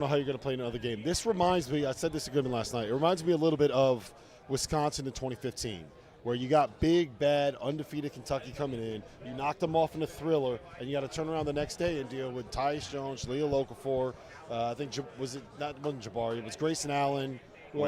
know how you're going to play another game. This reminds me, I said this to Goodman last night, it reminds me a little bit of Wisconsin in 2015, where you got big, bad, undefeated Kentucky coming in, you knocked them off in a thriller, and you got to turn around the next day and deal with Tyus Jones, Leo Okafor, I think, wasn't Jabari, it was Grayson Allen,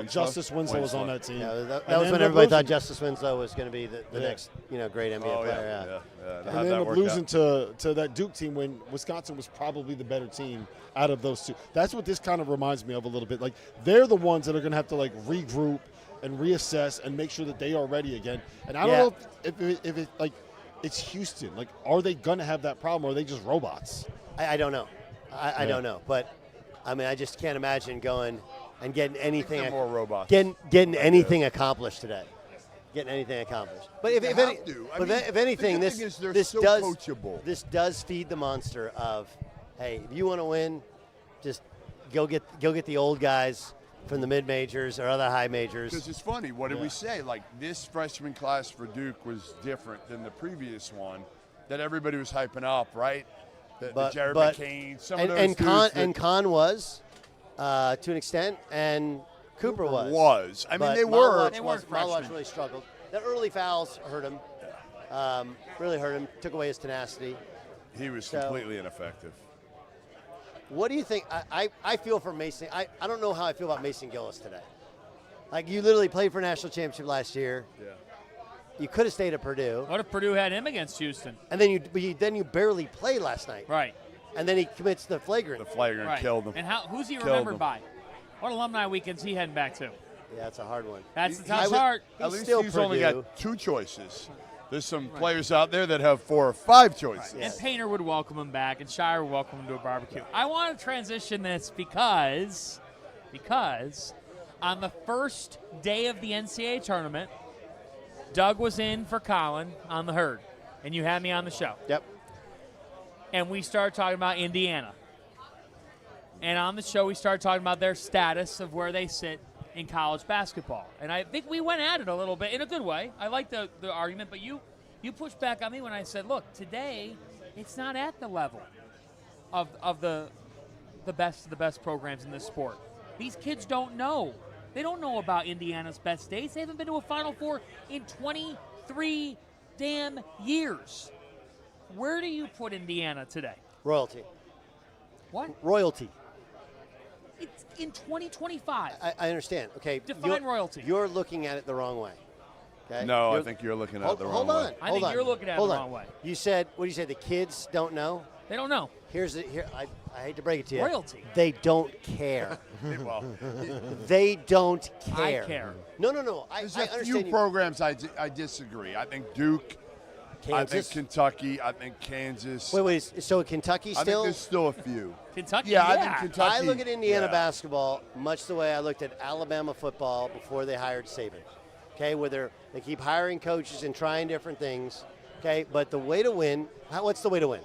Justice Winslow was on that team. Yeah, that was when everybody thought Justice Winslow was going to be the next great NBA player. And then losing to that Duke team when Wisconsin was probably the better team out of those two. That's what this kind of reminds me of a little bit. Like, they're the ones that are going to have to, like, regroup and reassess and make sure that they are ready again. And I don't know if it, like, it's Houston. Like, are they going to have that problem, or are they just robots? I don't know. I don't know. But, I mean, I just can't imagine going and getting anything more robots. Getting anything accomplished today. Getting anything accomplished. But if anything, this does feed the monster of, hey, if you want to win, just go get the old guys from the mid majors or other high majors. Because it's funny. What did we say? Like, this freshman class for Duke was different than the previous one that everybody was hyping up, right? The Jared McCain, some of those dudes. And Con was. To an extent, and Cooper was. I mean, they were Malawach really struggled. The early fouls hurt him. Really hurt him. Took away his tenacity. He was completely ineffective. What do you think? I feel for Mason. I don't know how I feel about Mason Gillis today. Like, you literally played for a national championship last year. Yeah. You could have stayed at Purdue. What if Purdue had him against Houston? And then you barely played last night. Right. And then he commits the flagrant. Killed him. And who's he remembered by? What alumni weekends he heading back to? Yeah, that's a hard one. That's the tough part. At least he's only got 2 choices. There's some players out there that have 4 or 5 choices. Right. And Painter would welcome him back, and Shire would welcome him to a barbecue. I want to transition this because on the first day of the NCAA tournament, Doug was in for Colin on the herd, and you had me on the show. Yep. And we started talking about Indiana. And on the show, we started talking about their status of where they sit in college basketball. And I think we went at it a little bit in a good way. I like the argument, but you pushed back on me when I said, look, today it's not at the level of the best of the best programs in this sport. These kids don't know. They don't know about Indiana's best days. They haven't been to a Final Four in 23 damn years. Where do you put Indiana today? Royalty. What? Royalty. It's in 2025. I understand. Okay. Define royalty. You're looking at it the wrong way. Okay? No, I think you're looking at it the wrong way. I think you're looking at it the wrong way. You said, what do you say? The kids don't know? They don't know. I hate to break it to you. Royalty. They don't care. They don't care. I care. No. There's I a understand few programs I disagree. I think Duke. Kansas. I think Kentucky. I think Kansas. Wait. So Kentucky still? I think there's still a few. Kentucky. Yeah, I think Kentucky. I look at Indiana basketball much the way I looked at Alabama football before they hired Saban. Okay, where they keep hiring coaches and trying different things. Okay, but the way to win. What's the way to win?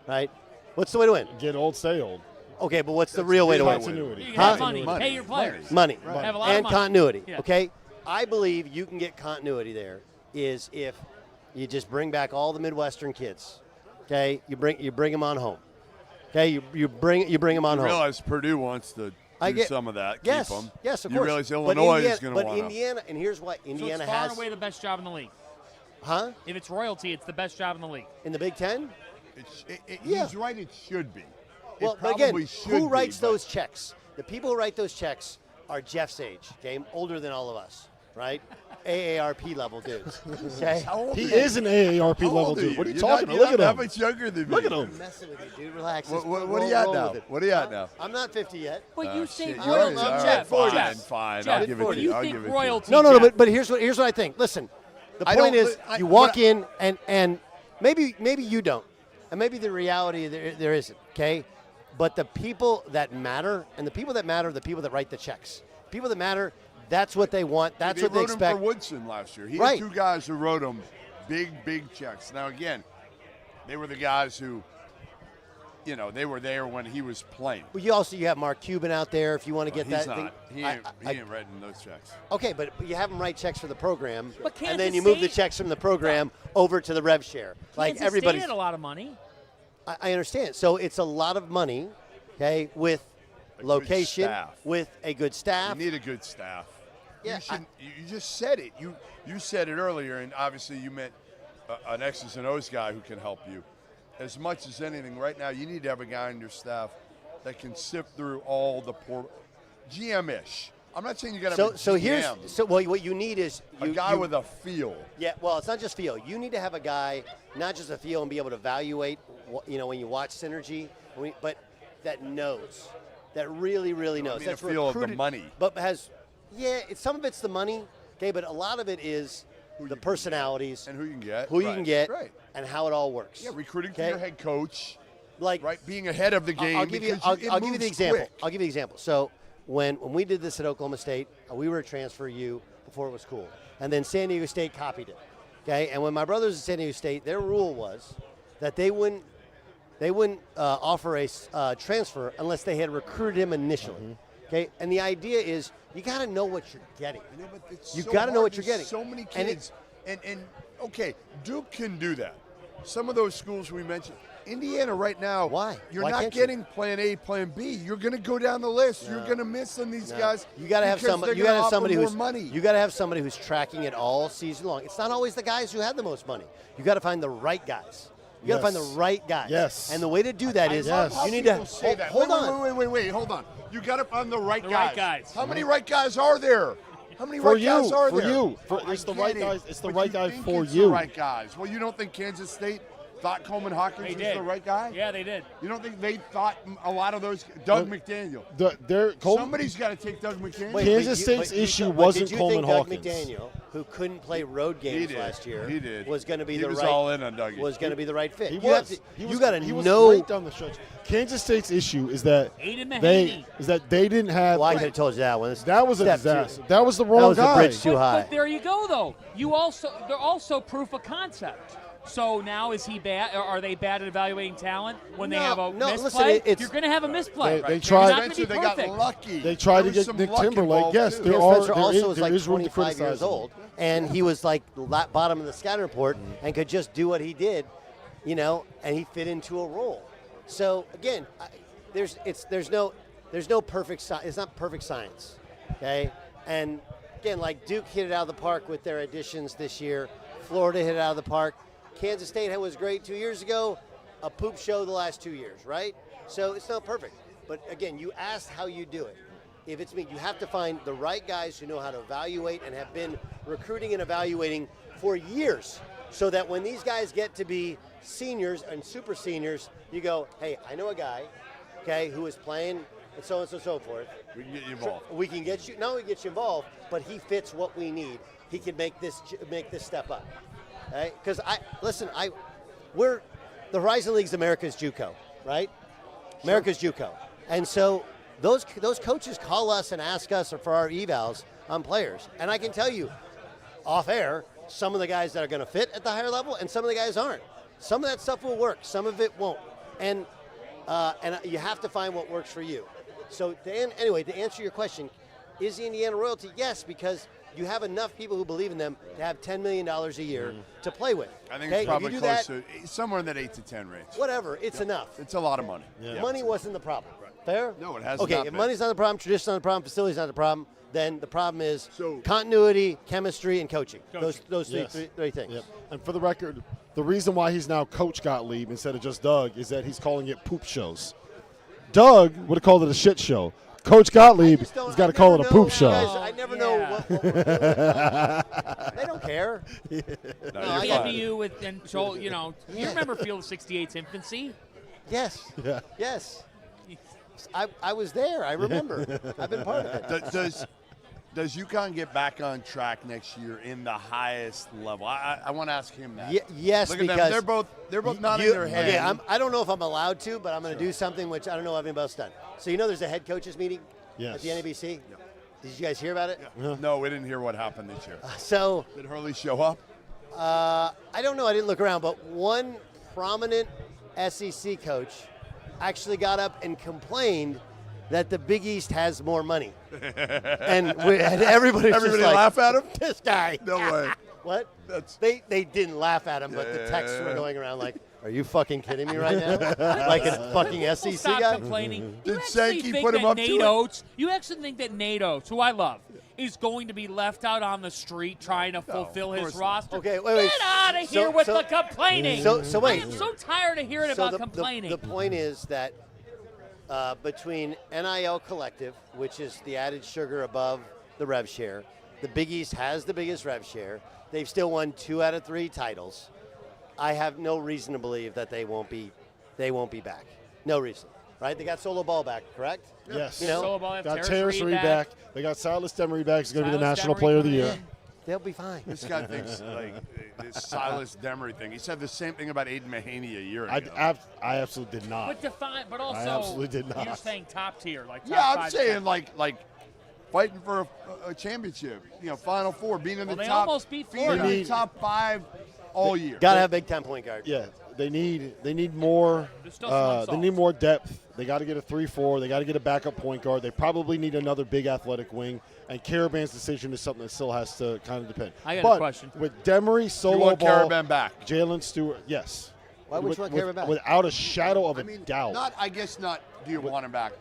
Right? What's the way to win? Get old, stay old. Okay, but what's the real way to win? Continuity. You can have money. Pay your players. Money. Right. Have a lot and of money. Continuity. Yeah. Okay, I believe you can get continuity there is if you just bring back all the Midwestern kids. Okay, you bring them on home. Okay, you bring them on home. You realize Purdue wants to do some of that. Yes, keep them. yes, of you course. realize Illinois is going to want But Indiana, and here's what Indiana so it's far has. and away the best job in the league. Huh? If it's royalty, it's the best job in the league. In the Big Ten? He's right. It should be. Well, it but again, should who writes be, those checks? The people who write those checks are Jeff's age, okay, older than all of us, right? AARP level dudes. Okay? He is an AARP level dude. What are you talking about? Look at him. That much younger than me. Look at him. I'm messing with you, dude. Relax. What are you at now? What are you at now? I'm not 50 yet. But you say shit, royalty, all right, Jeff. fine. Jeff, I'll give it when to you you. I'll think give it to you. royalty, No, Jeff, but here's what I think. Listen, the point is you walk in and maybe you don't, and maybe the reality there isn't. Okay, but the people that matter, and the people that matter are the people that write the checks. People that matter, that's what they want. That's what they expect. They wrote him for Woodson last year. He had 2 guys who wrote him big checks. Now again, they were the guys who, they were there when he was playing. Well, you have Mark Cuban out there if you want to get that thing. He ain't writing those checks. Okay, but you have him write checks for the program, But and then you move the checks from the program over to the rev share. Like everybody had a lot of money. I understand. So it's a lot of money, okay, with location with a good staff. You need a good staff. Yeah, you just said it. You said it earlier, and obviously you meant an X's and O's guy who can help you. As much as anything, right now you need to have a guy on your staff that can sift through all the poor GM-ish. I'm not saying you got to have a GM. What you need is a guy with a feel. Yeah, well, it's not just feel. You need to have a guy, not just a feel and be able to evaluate, when you watch Synergy, but that knows, that really, really knows. That's feel of the money. But some of it's the money, okay, but a lot of it is the personalities. And who you can get. Who you can get, and how it all works. Yeah, recruiting for your head coach. Right, being ahead of the game. I'll give you the example. I'll give you the example. So when we did this at Oklahoma State, we were a transfer U before it was cool. And then San Diego State copied it, okay? And when my brothers at San Diego State, their rule was that they wouldn't offer a transfer unless they had recruited him initially. Okay, and the idea is you got to know what you're getting. I know, but it's you so got to know what you're There's getting. So many kids, and okay, Duke can do that. Some of those schools we mentioned, Indiana right now. Why? You're not getting Plan A, Plan B. You're going to go down the list. No. You're going to miss on these guys. You got to have somebody. You got to have somebody who's money. You got to have somebody who's tracking it all season long. It's not always the guys who have the most money. You got to find the right guys. You got to find the right guys. Yes. And the way to do that is you need to hold on. Wait, hold on. You got to find the right guys. How many right guys are there? How many right guys are there? For you. It's the right guys. It's the right guy for you. The right guys. Well, you don't think Kansas State thought Coleman Hawkins was the right guy? Yeah, they did. You don't think they thought a lot of those? Doug McDaniel. Somebody's got to take Doug McDaniel. Kansas State's issue wasn't Coleman Hawkins. Doug McDaniel, who couldn't play road games last year, was going to be all in on Dougie. Was going to be the right fit. He you got to know. Great down the stretch. Kansas State's issue is that they didn't have. Well, I could have told you that one. That was a disaster. That was the wrong guy. That was a bridge too high. But there you go, though. They're also proof of concept. So now is he bad? Or are they bad at evaluating talent when they have a misplay? Listen, you're going to have a misplay. They tried. They got lucky. They tried to get Nick Timberlake. Yes, there is room to 25 years old, and he was like bottom of the scouting report and could just do what he did, and he fit into a role. So again, there's no perfect science. It's not perfect science, okay? And again, like Duke hit it out of the park with their additions this year. Florida hit it out of the park. Kansas State was great 2 years ago, a poop show the last 2 years, right? So it's not perfect. But again, you asked how you do it. If it's me, you have to find the right guys who know how to evaluate and have been recruiting and evaluating for years so that when these guys get to be seniors and super seniors, you go, hey, I know a guy, okay, who is playing and so on and so forth. We can get you involved. We can get you, not only get you involved, but he fits what we need. He can make this step up. Right? Because the Horizon League's America's JUCO, right? America's JUCO, and so those coaches call us and ask us for our evals on players, and I can tell you, off air, some of the guys that are going to fit at the higher level, and some of the guys aren't. Some of that stuff will work, some of it won't, and you have to find what works for you. So to answer your question, is the Indiana royalty? Yes, because you have enough people who believe in them to have $10 million a year to play with. I think it's probably close to somewhere in that 8 to 10 range. Whatever, it's enough. It's a lot of money. Yeah. Money wasn't the problem. Fair? No, it hasn't. Okay, if money's not the problem, tradition's not the problem, facility's not the problem, then the problem is continuity, chemistry, and coaching. Those three things. Yep. And for the record, the reason why he's now Coach Gottlieb instead of just Doug is that he's calling it poop shows. Doug would have called it a shit show. Coach Gottlieb has got to call it a poop show. I never know what we're doing. They don't care. I got to you with and Joel. You remember Field of 68's infancy? Yes. Yeah. Yes. I was there. I remember. I've been part of it. Does UConn get back on track next year in the highest level? I want to ask him that. Yes, look because at them. They're both nodding their head. Okay, I don't know if I'm allowed to, but I'm going to do something which I don't know if anybody else done. So there's a head coaches meeting at the NABC. Yeah. Did you guys hear about it? Yeah. No, we didn't hear what happened this year. Did Hurley show up? I don't know. I didn't look around, but one prominent SEC coach actually got up and complained that the Big East has more money. and everybody laugh at him? This guy. No way. What? They didn't laugh at him, but the texts were going around like, Are you fucking kidding me right now? Like a fucking SEC Stop guy? complaining. Did You actually Sankey think put him that up to Nate it? Oates, you actually think that Nate Oates, who I love, is going to be left out on the street trying to fulfill his course not. roster? Okay, wait. Get out of here with the complaining. So wait. I am so tired of hearing about complaining. The point is that between NIL Collective, which is the added sugar above the rev share, the Big East has the biggest rev share. They've still won 2 out of 3 titles. I have no reason to believe that they won't be back. No reason, right? They got Solo Ball back, correct? Yes. You know, Solo Ball, Got Terrace Terrace Reed Reed back. They got Silas Demery back. He's going to be the Silas National Demery Player of the coming Year. in. they'll be fine. This guy thinks like this Silas Demery thing. He said the same thing about Aiden Mahaney a year ago. I absolutely did not. But also, I absolutely did not. you're saying top tier, like top Yeah, I'm 5, saying 10. like fighting for a championship. Final 4, being in the Well, they top. almost beat being in Florida. the top 5 all year. Got to have Big Ten point guard. Yeah, they need more. There's still some They need more depth. They got to get a 3-4. They got to get a backup point guard. They probably need another big athletic wing. And Caravan's decision is something that still has to kind of depend. I got but a question. With Demery, You Solo want Ball, Caravan back? Jalen Stewart, yes. Why would you want Caravan back? Without a shadow of a doubt. I guess not. Do you want him back?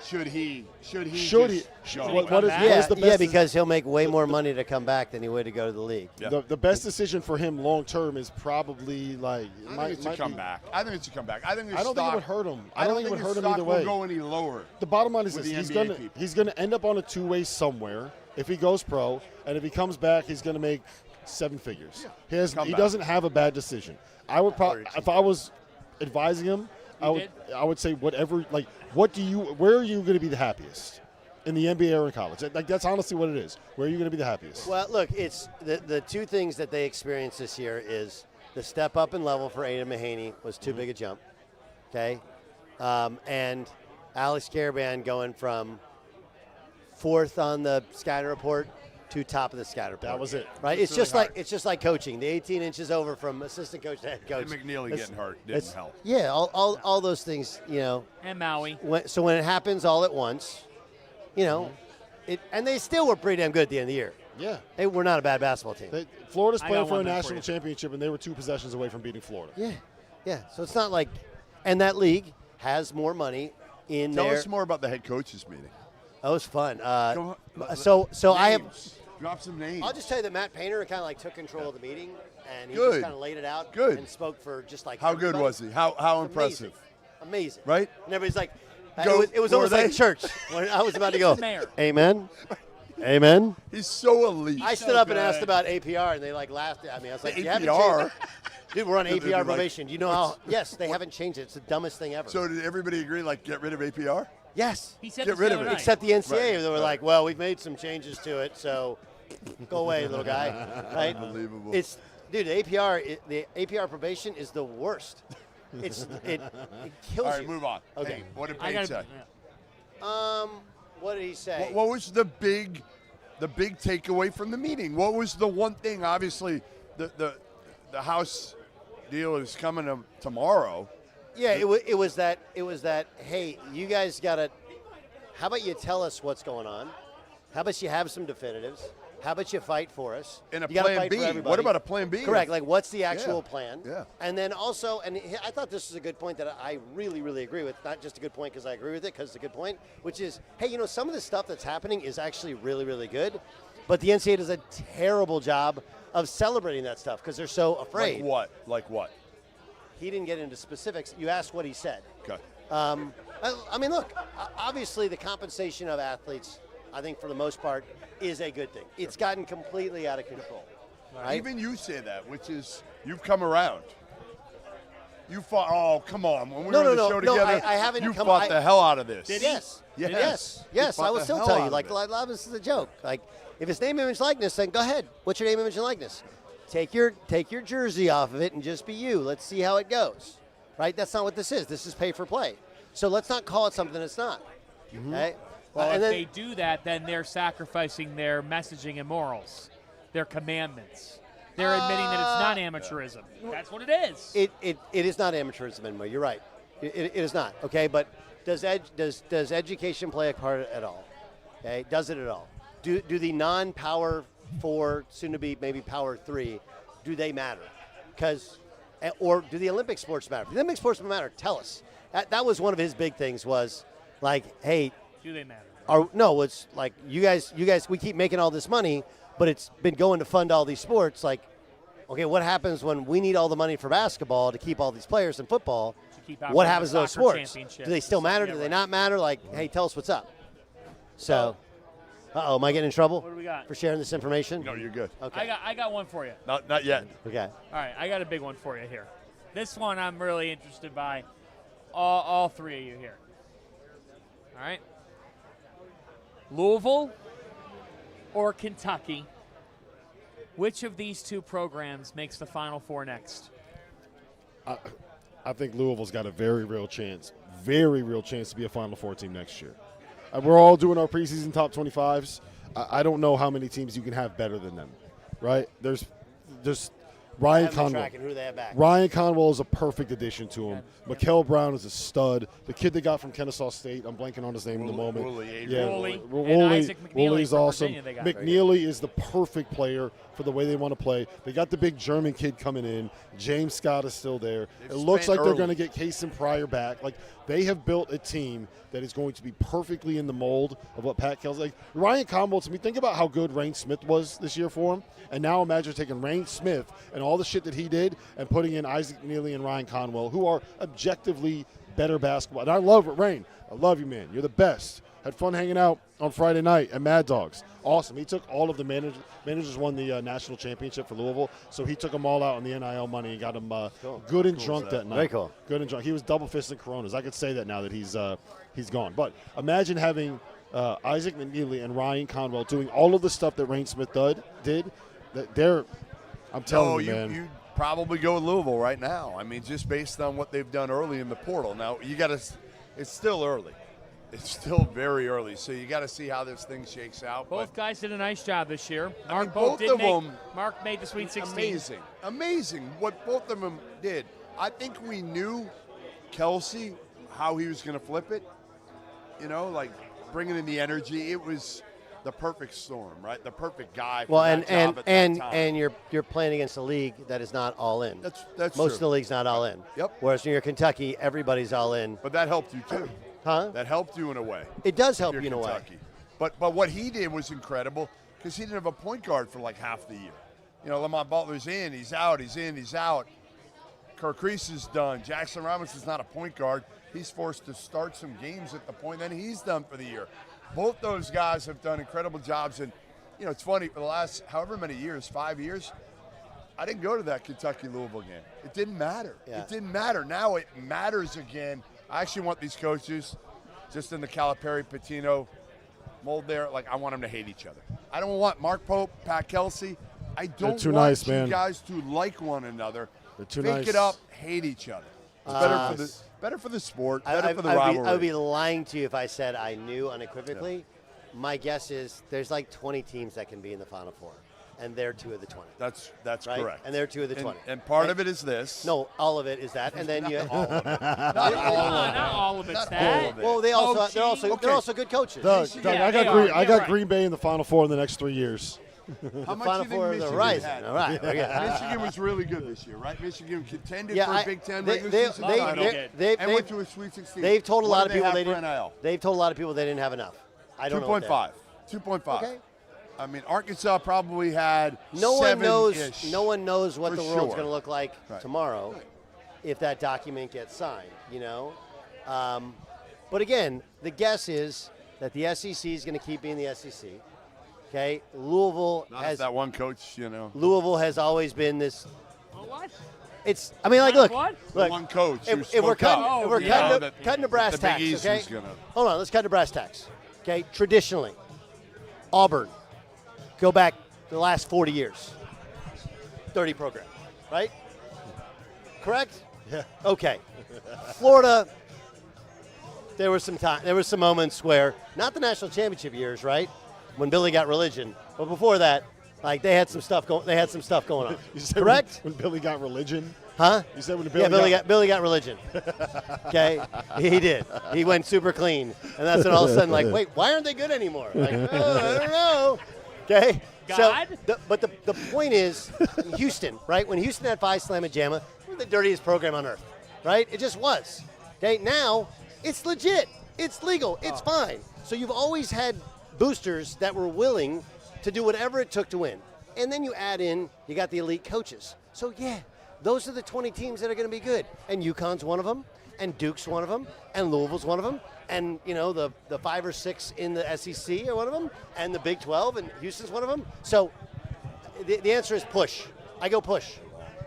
Should he? Should just he? go? What is Yeah, the best? because he'll make way more money to come back than he would to go to the league. Yeah. The best decision for him long term is probably like. I think it's a comeback. I think it's a comeback. I think I don't think it would hurt him. I don't think it would hurt him either way. Will go any lower. The bottom line is with this: the he's NBA gonna people. he's gonna end up on a 2-way somewhere if he goes pro, and if he comes back, he's gonna make 7 figures. Yeah. He doesn't have a bad decision. I would probably, if I was advising him, I would say whatever. Like, where are you going to be the happiest? In the NBA or in college? Like, that's honestly what it is. Where are you going to be the happiest? Well, look, it's the 2 things that they experienced this year is the step up in level for Aiden Mahaney was too big a jump, okay? And Alex Caravan going from 4th on the scatter report to top of the scatter report. That was it. Right? It's It's really just like coaching. The 18 inches over from assistant coach to head coach. And McNeely It's- getting hurt didn't help. Yeah, all those things, And Maui. So when it happens all at once, and they still were pretty damn good at the end of the year. Yeah. They were not a bad basketball team. Florida's I playing got for a one there for national you. championship, and they were 2 possessions away from beating Florida. Yeah. So it's not like, and that league has more money in Tell there. us more about the head coaches meeting. That was fun. Go- So I have. Names. Drop some names. I'll just tell you that Matt Painter kind of like took control of the meeting, and he Good. just kind of laid it out. Good. And spoke for just like. How good everybody. was he? How impressive? Amazing. Right? And everybody's like, Go- it was were almost they? like church when I was about to go. the mayor. Amen. Amen. He's so elite. I stood up and asked about APR, and they like laughed at me. I was like, The "You haven't APR? changed it." Dude, we're on They'd be APR like, probation. You know how? Yes, they haven't changed it. It's the dumbest thing ever. So did everybody agree, get rid of APR? Yes. He said Get this rid the of other it. night. Except the NCAA, Right. they were like, "Well, we've made some changes to it, so go away, little guy." Right? Unbelievable. Dude, the APR probation is the worst. It kills All right, you. move on. Okay. Hey, what did I Page got say? What did he say? What was the big takeaway from the meeting? What was the one thing? Obviously, the House deal is coming tomorrow. Yeah, it was that. Hey, you guys gotta. How about you tell us what's going on? How about you have some definitives? How about you fight for us? And a You gotta plan fight for B. everybody. What about a plan B? Correct. Like, what's the actual plan? Yeah. And then also, I thought this was a good point that I really, really agree with. Not just a good point because I agree with it, because it's a good point, which is, hey, some of the stuff that's happening is actually really, really good, but the NCAA does a terrible job of celebrating that stuff because they're so afraid. Like what? He didn't get into specifics. You asked what he said. Okay. I mean, look, obviously the compensation of athletes, I think for the most part, is a good thing. It's gotten completely out of control. Right? Even you say that, which is you've come around. You fought. Oh, come on! When we were on the show together, I haven't you come. fought the hell out of this. Yes. Yes. Yes. You I fought will the still hell tell out you. of Like, it. this is a joke. Like, if it's name, image, likeness, then go ahead. What's your name, image, and likeness? Take your jersey off of it and just be you. Let's see how it goes. Right? That's not what this is. This is pay for play. So let's not call it something it's not. Mm-hmm. Okay? Well, and if then, they do that, then they're sacrificing their messaging and morals, their commandments. They're admitting that it's not amateurism. That's what it is. It is not amateurism anymore. You're right. It is not. Okay, but does education play a part at all? Okay, does it at all? Do the non-power 4, soon to be maybe power 3, do they matter? Because Or do the Olympic sports matter? If the Olympic sports matter, tell us. That was one of his big things was like, hey. Do they matter? No, it's like you guys, we keep making all this money, but it's been going to fund all these sports. Like, okay, what happens when we need all the money for basketball to keep all these players in football? What happens to those sports? Do they still matter? Do they not matter? Like, hey, tell us what's up. So, am I getting in trouble? What do we got? For sharing this information? No, you're good. Okay. I got one for you. Not yet. Okay. All right, I got a big one for you here. This one I'm really interested by. All three of you here. All right. Louisville or Kentucky? Which of these two programs makes the Final Four next? I think Louisville's got a very real chance to be a Final Four team next year. We're all doing our preseason top 25s. I don't know how many teams you can have better than them, right? There's Ryan Conwell. Who they have back. Ryan Conwell is a perfect addition to him. Mikael Brown is a stud. The kid they got from Kennesaw State, I'm blanking on his name in the moment. Wooley's awesome. McNeely is the perfect player for the way they want to play. They got the big German kid coming in. James Scott is still there. It looks like they're going to get Kason Pryor back. Like, they have built a team that is going to be perfectly in the mold of what Pat Kel's like. Ryan Conwell, to me, think about how good Rain Smith was this year for him. And now imagine taking Rain Smith and all the shit that he did and putting in Isaac McNeely and Ryan Conwell, who are objectively better basketball. And I love it, Rain. I love you, man. You're the best. Had fun hanging out on Friday night at Mad Dogs. Awesome. He took all of the managers won the national championship for Louisville, so he took them all out on the NIL money and got them good and drunk that night. Very cool. Good and drunk. He was double fisting Coronas. I could say that now that he's gone. But imagine having Isaac McNeely and Ryan Conwell doing all of the stuff that Rain Smith did. I'm telling you, man. You'd probably go with Louisville right now. I mean, just based on what they've done early in the portal. Now, it's still early. It's still very early, so you got to see how this thing shakes out. Both guys did a nice job this year. Mark made the Sweet 16. Amazing what both of them did. I think we knew Kelsey, how he was going to flip it, like bringing in the energy. It was the perfect storm, right? The perfect guy for that job at that time. And you're playing against a league that is not all in. That's most true. of the league's not all in. Yep. Whereas when you're Kentucky, everybody's all in. But that helped you too. Huh? That helped you in a way. It does help you in a way. But what he did was incredible because he didn't have a point guard for like half the year. Lamont Butler's in, he's out, he's in, he's out. Kirk Reese is done. Jackson Robinson's not a point guard. He's forced to start some games at the point, then he's done for the year. Both those guys have done incredible jobs. And, it's funny, for the last however many years, 5 years, I didn't go to that Kentucky-Louisville game. It didn't matter. Yeah. It didn't matter. Now it matters again. I actually want these coaches, just in the Calipari-Patino mold there, I want them to hate each other. I don't want Mark Pope, Pat Kelsey. I don't want you guys to like one another. Fake it up, hate each other. It's better for the sport, better for the rivalry. I would be lying to you if I said I knew unequivocally. Yeah. My guess is there's 20 teams that can be in the Final Four, and they're 2 of the 20. That's right? correct. And they're 2 of the 20. And part of it is this. No, all of it is that, and then you. All of it. Not all of it's that. Well, they're also good coaches. Doug, I got Green Bay in the Final Four in the next 3 years. How much Final do you Four think of the Michigan horizon. had? All right. Michigan was really good this year, right? Michigan contended for a Big Ten regular season and went to a Sweet 16. They've told a lot of people they've told a lot of people they didn't have enough. I don't know. 2.5. 2.5. Okay. I mean, Arkansas probably had no one knows what the world's sure. going to look like tomorrow if that document gets signed. But again, the guess is that the SEC is going to keep being the SEC. Okay, Louisville has that one coach. Louisville has always been this. What? It's. I mean, look. One coach. If we're cutting to brass tacks, okay. Hold on, let's cut to brass tacks. Okay, traditionally, Auburn, go back the last 40 years, 30 program, right? Correct? Yeah. Okay. Florida. There was some moments where not the national championship years, right? When Billy got religion, but before that, they had some stuff going. They had some stuff going on. You said correct? When Billy got religion? Huh? You said when Billy got religion. Okay, he did. He went super clean, and that's when all of a sudden, wait, why aren't they good anymore? I don't know. Okay? God? So, but the point is, Houston, right? When Houston had Phi Slamma Jamma, we were the dirtiest program on earth, right? It just was. Okay? Now, it's legit. It's legal. It's fine. So you've always had boosters that were willing to do whatever it took to win. And then you add in, you got the elite coaches. So, yeah, those are the 20 teams that are going to be good. And UConn's one of them, and Duke's one of them, and Louisville's one of them, and, you know, the 5 or 6 in the SEC are one of them, and the Big 12, and Houston's one of them. So the answer is push. I go push.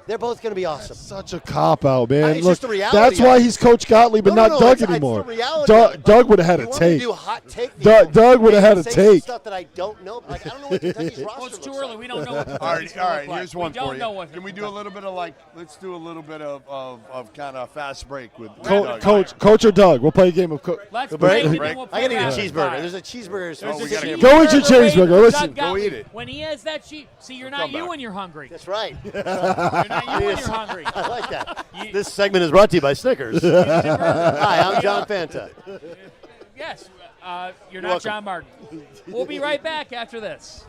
They're both going to be awesome. That's such a cop-out, man. It's Look, just the reality. that's why he's Coach Gottlieb but not Doug anymore. It's the reality. Doug would have had a take. Do hot take. Doug would have had a take. Stuff that I don't know. Like, I don't know what Kentucky's roster it's too looks early. like. We don't know what the All right. like. Here's one for you. Can we do a little bit of let's do a little bit of kind of fast break with Coach or Doug. We'll play a game of Let's break. break. And we'll I gotta eat a rapid cheeseburger. fire. There's a cheeseburger. Go eat your cheeseburger. Listen. Go eat it. When he has that see, you're not you when you're hungry. That's right. You're not you when you're hungry. I like that. This segment is brought to you by Snickers. Hi, I'm John Fanta. Yes, you're not John Martin. We'll be right back after this.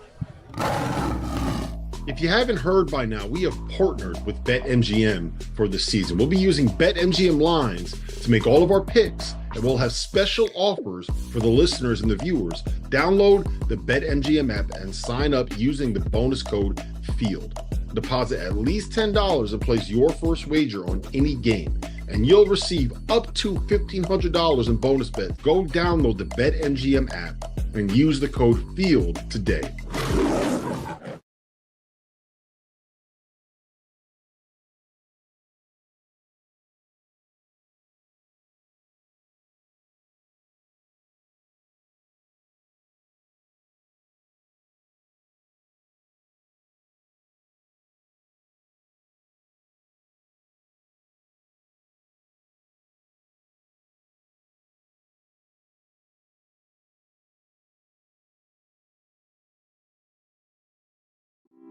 If you haven't heard by now, we have partnered with BetMGM for the season. We'll be using BetMGM lines to make all of our picks, and we'll have special offers for the listeners and the viewers. Download the BetMGM app and sign up using the bonus code FIELD. Deposit at least $10 and place your first wager on any game, and you'll receive up to $1,500 in bonus bets. Go download the BetMGM app and use the code FIELD today.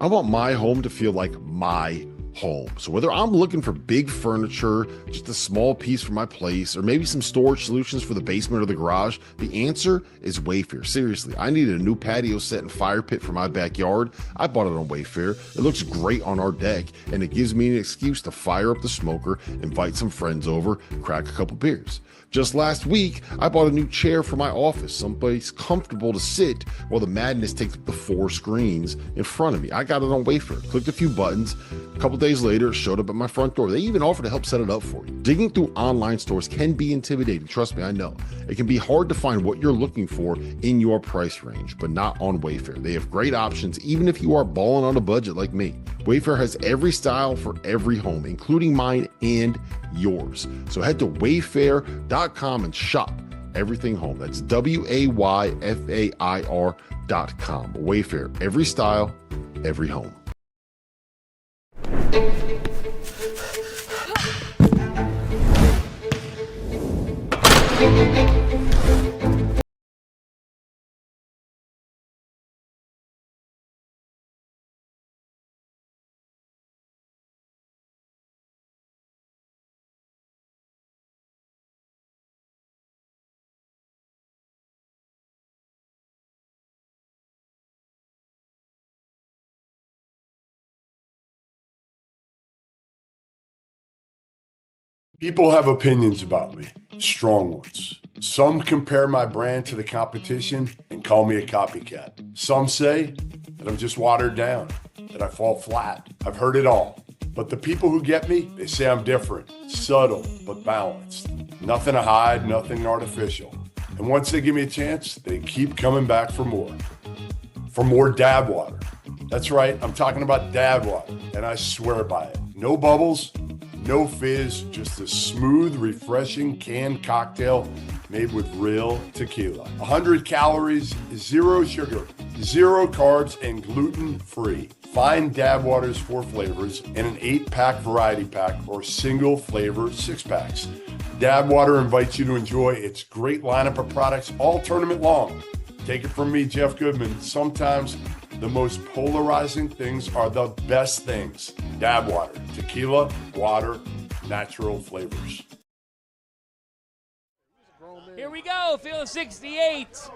I want my home to feel like my home. So whether I'm looking for big furniture, just a small piece for my place, or maybe some storage solutions for the basement or the garage, the answer is Wayfair. Seriously, I needed a new patio set and fire pit for my backyard. I bought it on Wayfair. It looks great on our deck, and it gives me an excuse to fire up the smoker, invite some friends over, crack a couple beers. Just last week, I bought a new chair for my office, someplace comfortable to sit while the madness takes up the 4 screens in front of me. I got it on Wayfair, clicked a few buttons. A couple days later, it showed up at my front door. They even offered to help set it up for you. Digging through online stores can be intimidating. Trust me, I know. It can be hard to find what you're looking for in your price range, but not on Wayfair. They have great options, even if you are balling on a budget like me. Wayfair has every style for every home, including mine and yours. So head to wayfair.com and shop everything home. That's WAYFAIR.com. Wayfair, every style, every home. People have opinions about me, strong ones. Some compare my brand to the competition and call me a copycat. Some say that I'm just watered down, that I fall flat. I've heard it all. But the people who get me, they say I'm different, subtle, but balanced. Nothing to hide, nothing artificial. And once they give me a chance, they keep coming back for more. For more dab water. That's right, I'm talking about dab water, and I swear by it. No bubbles, no fizz, just a smooth, refreshing canned cocktail made with real tequila. 100 calories, 0 sugar, 0 carbs, and gluten-free. Find Dab Water's 4 flavors in an 8-pack variety pack or single flavor 6-packs. Dab Water invites you to enjoy its great lineup of products all tournament long. Take it from me, Jeff Goodman. Sometimes the most polarizing things are the best things. Dab Water, tequila, water, natural flavors. Here we go, field 68.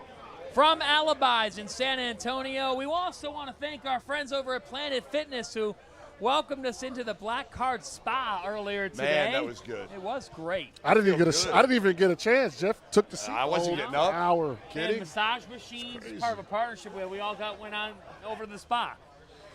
From Alibis in San Antonio, we also want to thank our friends over at Planet Fitness who welcomed us into the Black Card Spa earlier today. Man, that was good. It was great. I didn't even get a chance. Jeff took the seat. I wasn't getting up. Hour. And massage machines, part of a partnership where we all went on over to the spa.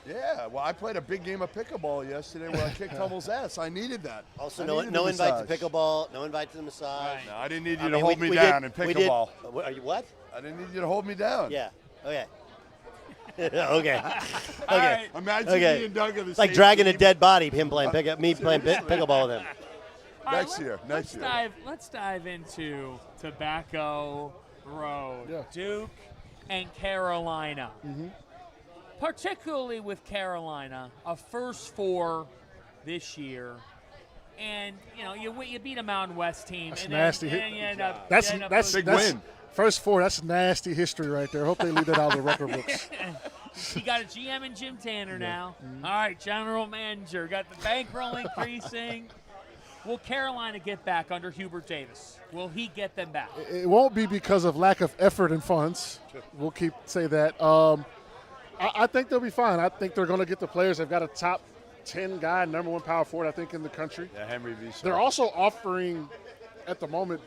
Yeah, well, I played a big game of pickleball yesterday where I kicked Hummel's ass. I needed that. Also, no invite to pickleball, no invite to the massage. Right. No, I didn't need you to hold me down in pickleball. Are you what? I didn't need you to hold me down. Yeah. Okay. okay. All right. Imagine me and Doug are the It's like same dragging a team. dead body, me playing pickleball with him. All right, Next year. Let's dive into Tobacco Road. Yeah. Duke and Carolina. Particularly with Carolina, a first four this year. And, you beat a Mountain West team. That's and nasty. Then you end up That's Big win. First four. That's nasty history right there. Hope they leave that out of the record books. You got a GM and Jim Tanner now. All right, general manager. Got the bankroll increasing. Will Carolina get back under Hubert Davis? Will he get them back? It won't be because of lack of effort and funds. We'll say that. I think they'll be fine. I think they're going to get the players. They've got a top 10 guy, number one power forward, I think, in the country. Yeah, Henry V. They're also offering, at the moment,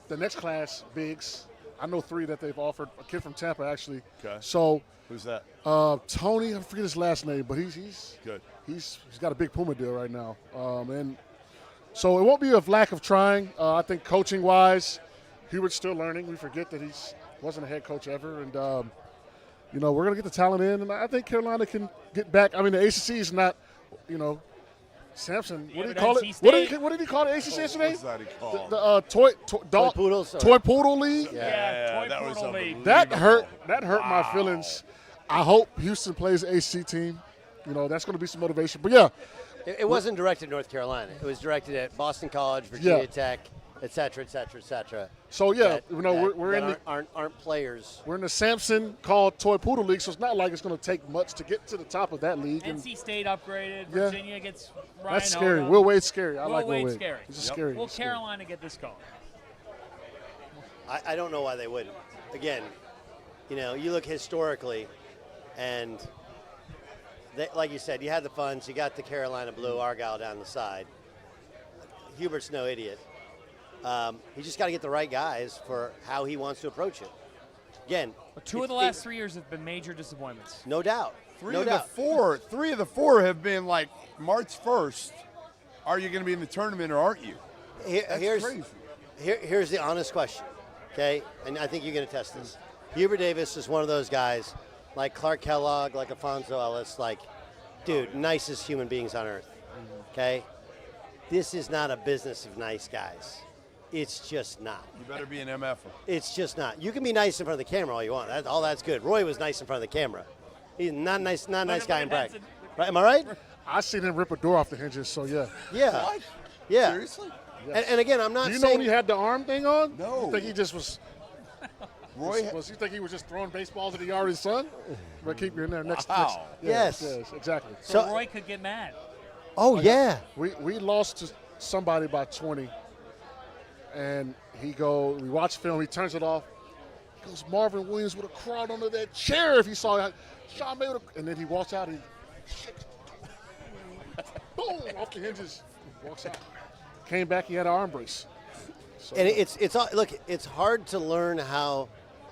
the next class bigs. I know 3 that they've offered. A kid from Tampa, actually. Okay. So Who's that? Tony, I forget his last name, but he's Good. He's got a big Puma deal right now. And so it won't be a lack of trying. I think coaching-wise, Hubert's still learning. We forget that he wasn't a head coach ever. And, we're going to get the talent in. And I think Carolina can get back. I mean, the ACC is not, Sampson, what did he call it? What did he call the ACC yesterday? What's that he called? The toy poodle league. Yeah, Toy that was Poodle League. unbelievable. That hurt my feelings. I hope Houston plays the ACC team. That's going to be some motivation. But yeah, It wasn't directed at North Carolina. It was directed at Boston College, Virginia Tech, et cetera, et cetera, et cetera. So yeah, that, we're in the aren't players. We're in the Sampson called Toy Poodle League, so it's not like it's going to take much to get to the top of that league. And NC State upgraded. Virginia gets Ryan that's scary. Odom. Will Wade's scary. I Will like Will Wade's Wade. scary. He's scary. Will He's scary. Carolina get this going? I don't know why they wouldn't. Again, you look historically, and like you said, you had the funds. You got the Carolina Blue Argyle down the side. Hubert's no idiot. He just got to get the right guys for how he wants to approach it. Again, Two of the last 3 years have been major disappointments. No doubt. Three of the four have been like March 1st. Are you going to be in the tournament or aren't you? That's crazy. Here's the honest question, okay? And I think you can attest this. Hubert Davis is one of those guys, like Clark Kellogg, like Alfonso Ellis, like, dude, nicest human beings on earth, okay? This is not a business of nice guys. It's just not. You better be an MFer. It's just not. You can be nice in front of the camera all you want. All that's good. Roy was nice in front of the camera. He's not nice guy in practice. Right? Am I right? I seen him rip a door off the hinges, so yeah. Yeah. What? Yeah. Seriously? And again, I'm not Do you saying. know when he had the arm thing on? No. You think he just was? Roy, You think he was just throwing baseballs at the yard of his son? But keep you in there next. Wow. Yes, Yes. exactly. So Roy could get mad. Oh yeah. We lost to somebody by 20, and we watch film. He turns it off. He goes, Marvin Williams would have crawled under that chair if he saw that. Sean May and then he walks out. He boom off the hinges. Walks out. Came back. He had an arm brace. So, And it's hard to learn how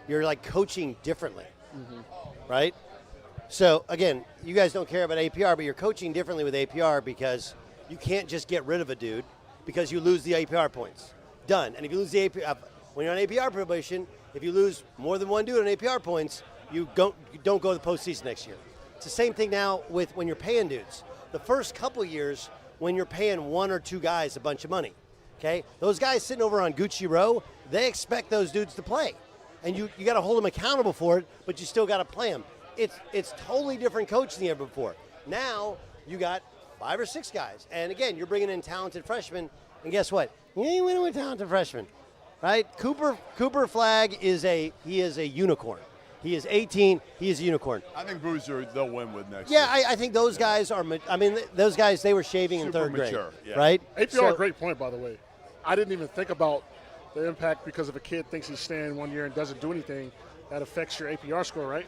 you're like coaching differently, right? So again, you guys don't care about APR, but you're coaching differently with APR because you can't just get rid of a dude because you lose the APR points. Done. And if you lose the APR, when you're on APR probation, if you lose more than one dude on APR points, you don't go to the postseason next year. It's the same thing now with when you're paying dudes. The first couple years when you're paying one or two guys a bunch of money, okay? Those guys sitting over on Gucci Row, they expect those dudes to play. And you got to hold them accountable for it, but you still got to play them. It's totally different coach than the year before. Now you got 5 or 6 guys. And again, you're bringing in talented freshmen. And guess what? You ain't winning with talented freshmen, right? Cooper Flagg is a unicorn. He is 18. He is a unicorn. I think Boozer they'll win with next Yeah, year. I think those guys are. I mean, those guys they were shaving in Super third grade, mature, yeah. right? APR, a great point, by the way. I didn't even think about the impact because if a kid thinks he's staying 1 year and doesn't do anything, that affects your APR score, right?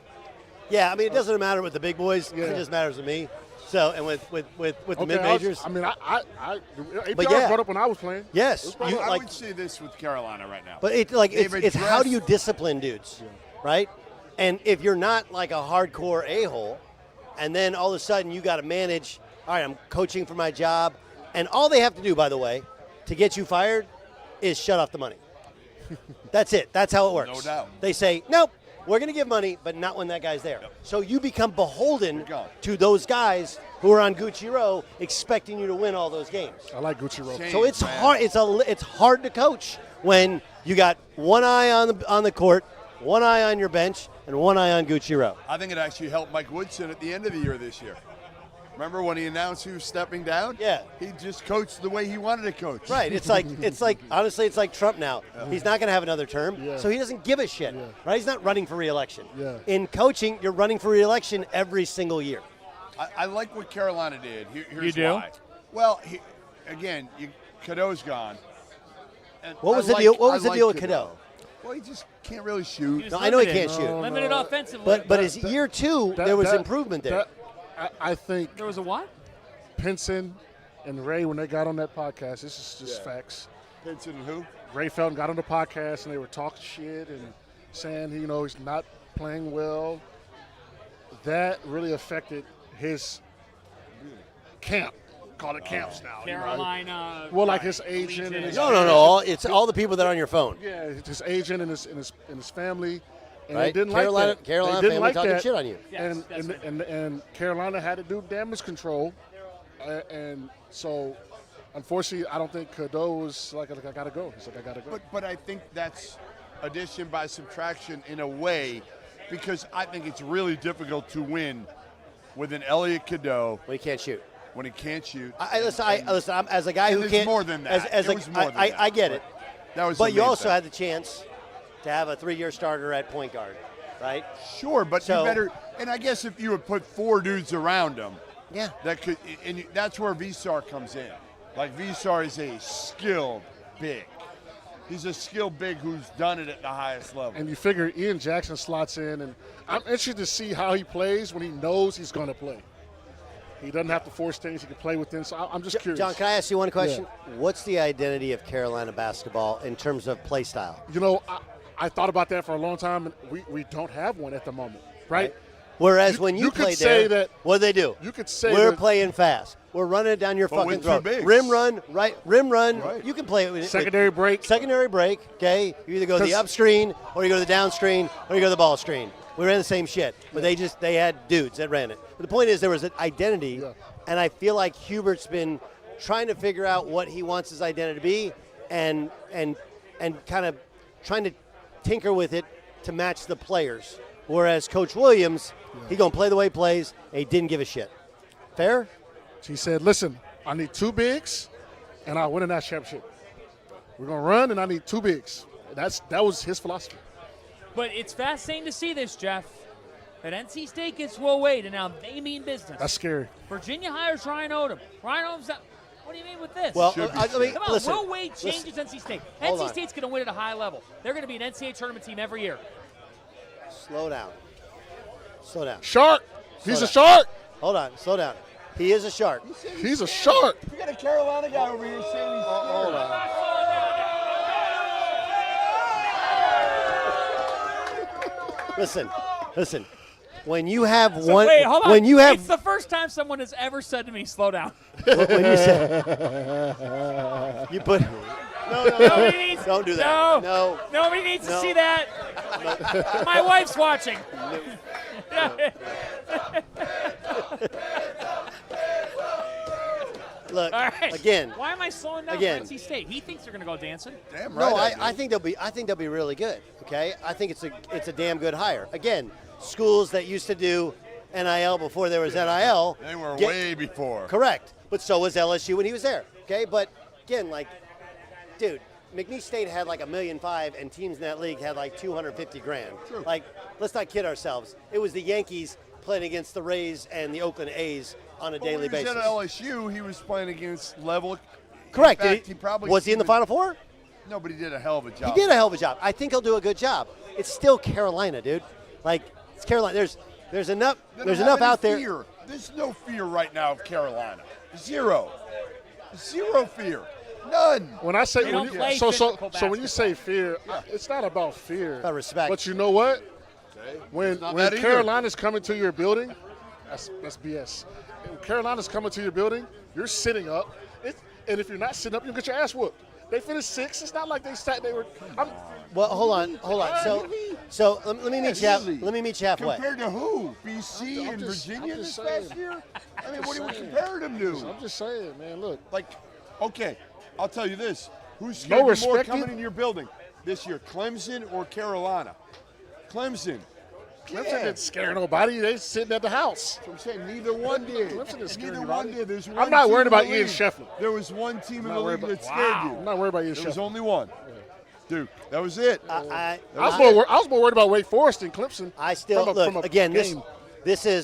Yeah, I mean, it doesn't matter with the big boys. Yeah. It just matters with me. So, and with the mid I majors. APR But yeah. brought up when I was playing. Yes, I would see this with Carolina right now. But it's how do you discipline dudes, right? And if you're not like a hardcore a-hole, and then all of a sudden you got to manage. All right, I'm coaching for my job, and all they have to do, by the way, to get you fired, is shut off the money. That's it. That's how it works. No doubt. They say, nope, we're going to give money, but not when that guy's there. Yep. So you become beholden to those guys who are on Gucci Row expecting you to win all those games. I like Gucci Row. So it's hard. It's hard to coach when you got one eye on the court, one eye on your bench, and one eye on Gucci Row. I think it actually helped Mike Woodson at the end of the year this year. Remember when he announced he was stepping down? Yeah. He just coached the way he wanted to coach. Right. It's like honestly, it's like Trump now. Yeah. He's not going to have another term, so he doesn't give a shit. Yeah. Right? He's not running for re-election. Yeah. In coaching, you're running for re-election every single year. I like what Carolina did. Here's you do? why. Well, Cadeau's gone. And what was the deal? What was the deal with Cadeau? Well, he just can't really shoot. No, I know he can't shoot. Limited offensively. But his year two, there was improvement there. I think there was a what? Pinson and Ray, when they got on that podcast, this is just facts. Pinson and who? Ray Felton got on the podcast and they were talking shit and saying he's not playing well. That really affected his camp. Call it camps now. Carolina. Right? Well, like his agent and his no. It's all the people that are on your phone. Yeah, his agent and his family. And right? they didn't Carolina like that. Carolina they didn't family like talking that. shit on you. Yes, and Carolina had to do damage control. And so, unfortunately, I don't think Cadeau was like, I got to go. He's like, I got to go. But I think that's addition by subtraction in a way, because I think it's really difficult to win with an Elliot Cadeau. When he can't shoot. When he can't shoot. Listen, I'm as a guy who can't. More than that. I get it. That was. But you also had the chance to have a 3-year starter at point guard, right? Sure, but you better. And I guess if you would put 4 dudes around him, that could. And that's where Visar comes in. Like Visar is a skilled big. He's a skilled big who's done it at the highest level. And you figure Ian Jackson slots in, and I'm interested to see how he plays when he knows he's going to play. He doesn't have to force things. He can play within. So I'm just curious. John, can I ask you one question? Yeah. What's the identity of Carolina basketball in terms of play style? I thought about that for a long time, and we don't have one at the moment, right? Whereas when you played there, what do they do? You could say we're playing fast. We're running it down your fucking throat. Rim run, right? Rim run. Right. You can play it with secondary break. Secondary break. Okay, you either go to the up screen, or you go to the down screen, or you go to the ball screen. We ran the same shit, but they had dudes that ran it. But the point is, there was an identity, and I feel like Hubert's been trying to figure out what he wants his identity to be, and kind of trying to tinker with it to match the players. Whereas Coach Williams, he gonna play the way he plays, and he didn't give a shit. Fair? He said, "Listen, I need 2 bigs, and I'll win a national championship. We're gonna run, and I need 2 bigs." That was his philosophy. But it's fascinating to see this, Jeff. That NC State gets Will Wade, and now they mean business. That's scary. Virginia hires Ryan Odom. Ryan Odom's out. What do you mean with this? Well, come on, listen, Will Wade changes NC State. NC State's going to win at a high level. They're going to be an NCAA tournament team every year. Slow down. Shark. He's a shark. Hold on. Slow down. He is a shark. He's a shark. You got a Carolina guy over here saying he's hold on. Listen. When you have wait, hold on. When you have, it's the first time someone has ever said to me, "Slow down." When you say, you put. No. Don't do that. No. Nobody needs to see that. My wife's watching. Look, all right. Again. Why am I slowing down for NC State? He thinks they're going to go dancing. Damn right. No, I think they'll be really good. Okay, I think it's a damn good hire. Again, schools that used to do NIL before there was NIL. They were way before. Correct, but so was LSU when he was there. Okay, but again, dude, McNeese State had like $1.5 million, and teams in that league had like $250,000. True. Let's not kid ourselves. It was the Yankees playing against the Rays and the Oakland A's on a daily basis. When he was at LSU, he was playing against level. Correct. In fact, was he in the Final Four? No, but he did a hell of a job. He did a hell of a job. I think he'll do a good job. it's still Carolina, dude. Like, it's Carolina. There's enough out there. Fear. There's no fear right now of Carolina. Zero fear. None. When I say so when you say fear, it's not about fear. About respect. But you know what? Okay. When Carolina's coming to your building, that's BS. When Carolina's coming to your building, you're sitting up, and if you're not sitting up, you'll get your ass whooped. They finished 6. It's not like they sat. They were. Well, hold on. So let me meet you. Let me meet you halfway. Compared to who? BC and Virginia this past year? I mean, what do we compare them to? I'm just saying, man. Look. Like, okay, I'll tell you this. Who's scared more coming in your building this year, Clemson or Carolina? Clemson. Clemson didn't scare nobody. They sitting at the house. So I'm saying neither one did. Clemson didn't scare Neither anybody. one did. There's one I'm not team worried in the about Ian league. Scheffler. There was one team in the league that scared you. I'm not worried about Ian Scheffler. There was only one. Duke. That was it. I was more worried about Wake Forest than Clemson. I still from a again. game. This is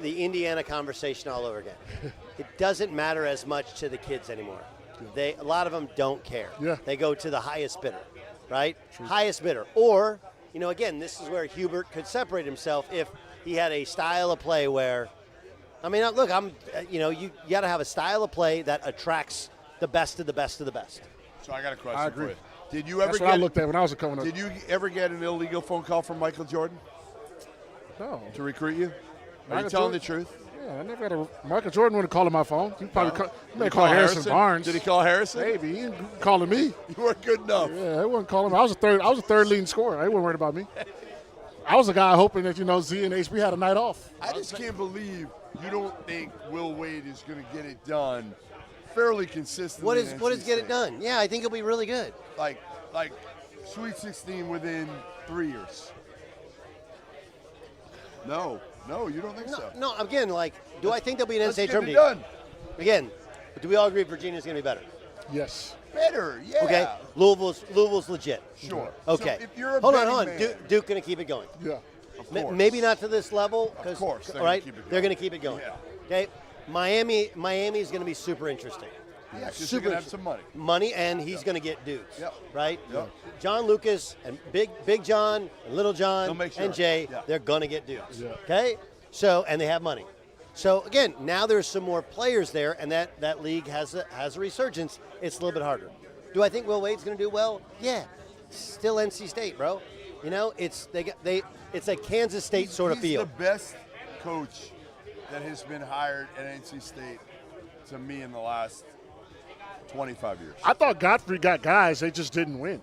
the Indiana conversation all over again. It doesn't matter as much to the kids anymore. A lot of them don't care. Yeah. They go to the highest bidder, right? True. Highest bidder. Or, again, this is where Hubert could separate himself if he had a style of play where, I mean, look, you got to have a style of play that attracts the best of the best of the best. So I got a question I agree. for you. Did you ever That's what I looked at when I was coming up. Did you ever get an illegal phone call from Michael Jordan No. to recruit you? Are Michael you telling Jordan? the truth? Yeah, I never had a Michael Jordan wouldn't call on my phone. He probably Did he call Harrison Barnes. Did he call Harrison? Maybe. He ain't calling me. You weren't good enough. Yeah, he wasn't calling me. I was a third leading scorer. He wasn't worried about me. I was a guy hoping that, Z and HB had a night off. I just can't believe you don't think Will Wade is going to get it done fairly consistently. What is get it done? Yeah, I think he'll be really good. Like Sweet 16 within 3 years. No, you don't think so? No, again, do I think there'll be an NCAA tournament team? Done. Again, do we all agree Virginia's going to be better? Yes. Better, yeah. Okay, Louisville's legit. Sure. Okay. So if you're a hold betting on. man, Duke going to keep it going. Yeah. of course. Maybe not to this level. Of course, they're all right, gonna keep it going. they're going to keep it going. Yeah. Okay, Miami is going to be super interesting. Yeah, because Super you're going to have some money. Money, and he's going to get dudes. Yep. Right? Yep. John Lucas and Big John and Little John They'll make sure. and Jay, Yeah. they're going to get dudes. Yeah. Okay? So, and they have money. So, again, now there's some more players there, and that league has a resurgence. It's a little bit harder. Do I think Will Wade's going to do well? Yeah. Still NC State, bro. It's a Kansas State sort of feel. He's the best coach that has been hired at NC State to me in the last 25 years. I thought Godfrey got guys, they just didn't win.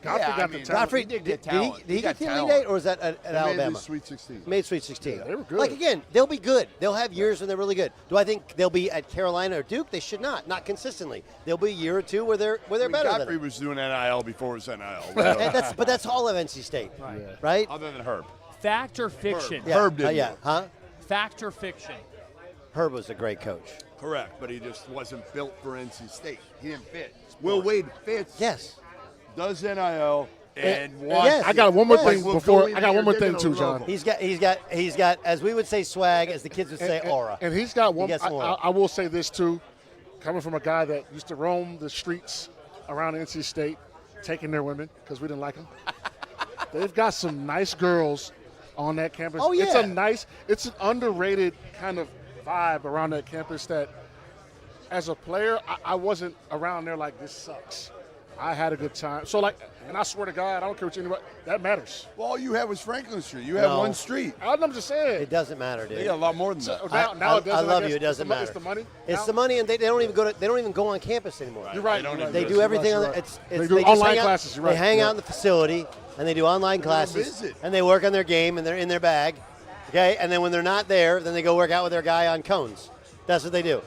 Godfrey got the talent. Godfrey, did did get he talent. get got the Elite talent. Eight, or was that at They made Alabama? the Sweet 16. Made Sweet 16. Yeah, they were good. Again, they'll be good. They'll have years when they're really good. Do I think they'll be at Carolina or Duke? They should not consistently. There'll be a year or two where they're better Godfrey than them. was doing NIL before it was NIL. But that's all of NC State, right? Other than Herb. Fact or fiction? Yeah. Herb didn't. Yeah. Huh? Fact or fiction? Herb was a great coach. Correct, but he just wasn't built for NC State. He didn't fit. Will Wade fits. Yes. Does NIL and wants. yes. I got one more thing We'll before. go in I got there, one more they're thing gonna too, love John. him. He's got, as we would say, swag, as the kids would say, aura. And he's got one. He gets some aura. I will say this too, coming from a guy that used to roam the streets around NC State, taking their women because we didn't like them. They've got some nice girls on that campus. Oh, yeah. It's an underrated kind of vibe around that campus that, as a player, I wasn't around there like this sucks. I had a good time. So and I swear to God, I don't care what anybody, that matters. Well, all you had was Franklin Street. You had No. one street. I'm just saying. It doesn't matter, dude. They got a lot more than that. Now it doesn't, I love guess. you. It doesn't matter. It's the money. It's now? the money, and they don't even they don't even go on campus anymore. You're right. They don't you're even right. They do everything on You're the, right. they They do just online hang out- classes. You're They right. hang Yeah. out in the facility and they do online classes visit. and they work on their game and they're in their bag, okay? And then when they're not there, then they go work out with their guy on cones. That's what they do.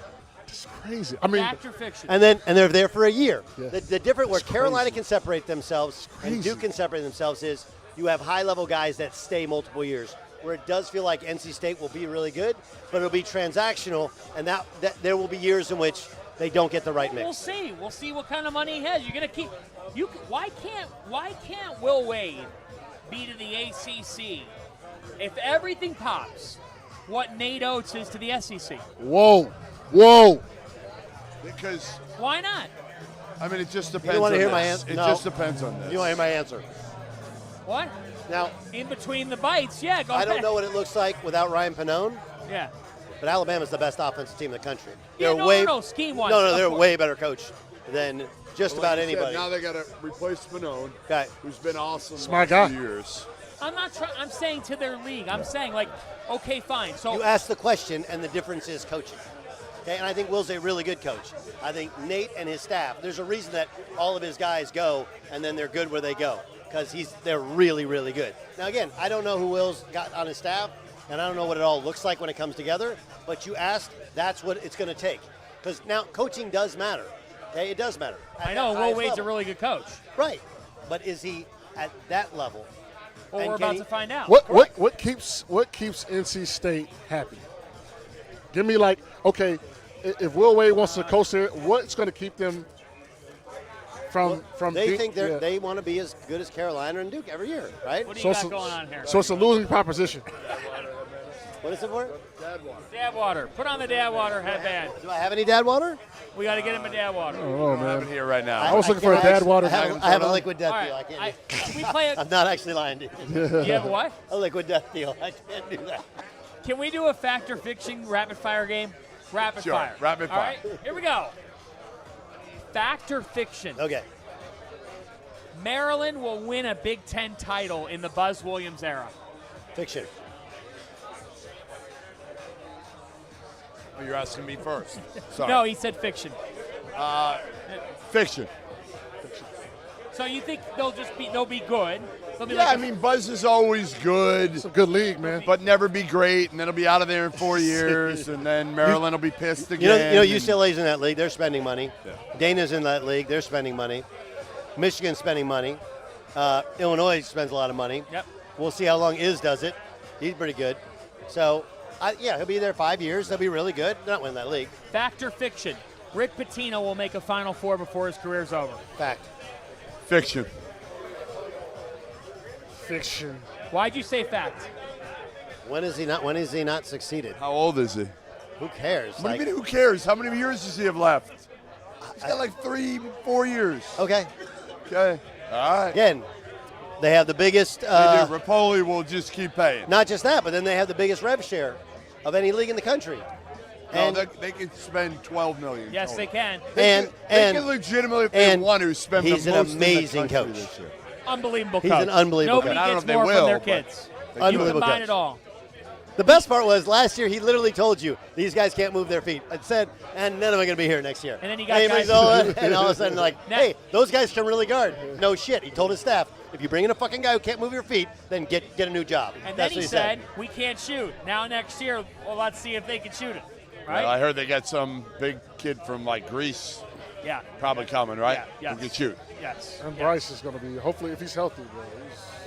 It's crazy. I mean, Fact or fiction? And they're there for a year. Yeah. The different where It's Carolina crazy. can separate themselves and crazy. Duke can separate themselves is you have high-level guys that stay multiple years. Where it does feel like NC State will be really good, but it'll be transactional, and that there will be years in which they don't get the right mix. We'll see. We'll see what kind of money he has. You're gonna keep. Why can't Will Wade be to the ACC if everything pops? What Nate Oates is to the SEC? whoa. Because, Why not? I mean, it just depends You don't wanna on hear my this. answer? It No. just depends on this. You want to hear my answer? What? Now, in between the bites, yeah, go I ahead. don't know what it looks like without Ryan Pannone, Yeah. but Alabama's the best offensive team in the country. Yeah, They're no, scheme-wise. No, of they're a course. way better coach than just Like about you said, anybody. now they got to replace Pannone, Okay. who's been awesome Smart the last guy. few years. I'm not trying. I'm saying to their league. I'm saying, like, okay, fine. So You asked the question, and the difference is coaching. Okay, and I think Will's a really good coach. I think Nate and his staff, there's a reason that all of his guys go, and then they're good where they go, because they're really, really good. Now, again, I don't know who Will's got on his staff, and I don't know what it all looks like when it comes together, but you asked, that's what it's going to take. Because now coaching does matter. Okay, it does matter. I know Will Wade's a really good coach. Right, but is he at that level? Well, And we're can about he- to find out. What keeps NC State happy? Give me like, okay, if Will Wade wants to coach there, what's going to keep them from They being- think yeah. they want to be as good as Carolina and Duke every year, right? What do So you it's got a- going on here? So it's a losing proposition. What is it for? Dad water. Put on the dad water headband. Do I have any dad water? We got to get him a dad water. Oh I have man, it here right now. I was looking for a can't dad actually- water. I have a liquid death All deal. I right. can't do Can we play a, I'm not actually lying to you. you have what? A liquid death deal. I can't do that. Can we do a fact or fiction rapid fire game? Rapid Sure, fire. rapid All fire. right, here we go. Fact or fiction? Okay. Maryland will win a Big Ten title in the Buzz Williams era. Fiction. Oh, you're asking me first. Sorry. No, he said fiction. Fiction. So you think they'll be good? They'll be Yeah, like I mean, Buzz is always good, It's a good league, man. but never be great, and then he'll be out of there in 4 years, and then Maryland will be pissed You again. know, and- UCLA's in that league. They're spending money. Yeah. Dana's in that league. They're spending money. Michigan's spending money. Illinois spends a lot of money. Yep. We'll see how long Iz does it. He's pretty good. So, yeah, he'll be there 5 years. They'll be really good. They're not winning that league. fact or fiction. Rick Pitino will make a Final Four before his career's over. Fact. Fiction. Fiction. Why'd you say fact? When is he not succeeded? How old is he? Who cares? What do you mean, who cares? How many years does he have left? He's got like 3-4 years. Okay. Okay. All right. Again, they have the biggest. They do. Rapoli will just keep paying. Not just that, but then they have the biggest rev share of any league in the country. No, And they can spend $12 million. Yes, they can. and They can legitimately, if they and want to, spend he's the an most amazing in the country coach. this year. Unbelievable He's coach. an unbelievable Nobody coach. I don't gets know if more they from will, their but kids. they You Unbelievable combine coach. it all. The best part was last year he literally told you these guys can't move their feet. It said, and none of them are going to be here next year. And then he got he guys- brings all in, and all of a sudden like, Now- hey, those guys can really guard. No shit. He told his staff, if you bring in a fucking guy who can't move your feet, then get a new job. And That's then what he said, we can't shoot. Now next year, well, let's see if they can shoot it. Right? I heard they got some big kid from like Greece Yeah. probably coming, right? Yeah, Who can shoot. Yes. And yes. Bryce is going to be, hopefully, if he's healthy, bro.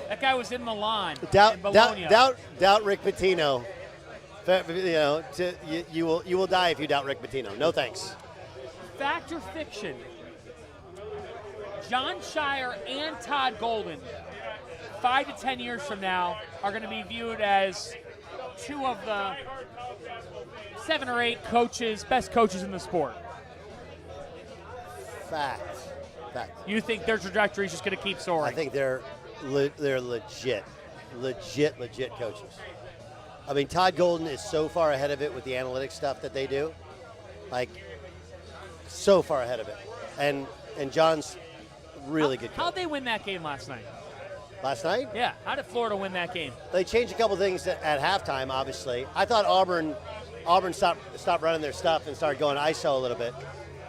That guy was in Milan. Doubt, in doubt, Bologna. doubt Rick Pitino. You know, you will die if you doubt Rick Pitino. No thanks. Fact or fiction? John Shire and Todd Golden, 5 to 10 years from now, are going to be viewed as two of the 7 or 8 best coaches in the sport. Fact. You think their trajectory is just going to keep soaring? I think they're legit coaches. I mean, Todd Golden is so far ahead of it with the analytics stuff that they do, like so far ahead of it. And John's really good How'd coach. they win that game last night? Last night, Yeah. How did Florida win that game? they changed a couple things at halftime. Obviously, I thought Auburn stopped running their stuff and started going ISO a little bit.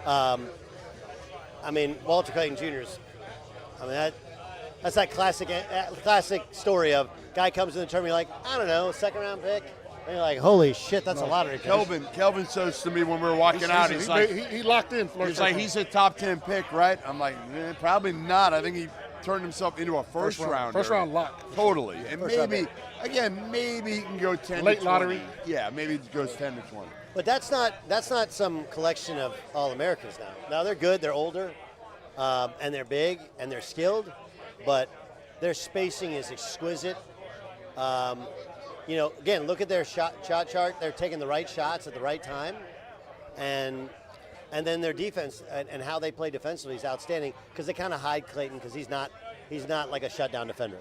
I mean, Walter Clayton Jr.'s. I mean that's that classic story of guy comes in the tournament, you're like, I don't know, second round pick. And you're like, holy shit, that's a lottery pick. Kelvin says to me when we were walking out, he's like, he locked in. he's like, he's a top 10 pick, right? I'm like, probably not. I think he turned himself into a first rounder. First round lock. Totally. And First round maybe, again, maybe he can go 10 Late to 20. lottery. Yeah, maybe it goes 10 to 20. But that's not some collection of All-Americans now. Now they're good, they're older, and they're big, and they're skilled, but their spacing is exquisite. You know, again, look at their shot chart. They're taking the right shots at the right time, and then their defense and how they play defensively is outstanding because they kind of hide Clayton because he's not like a shutdown defender.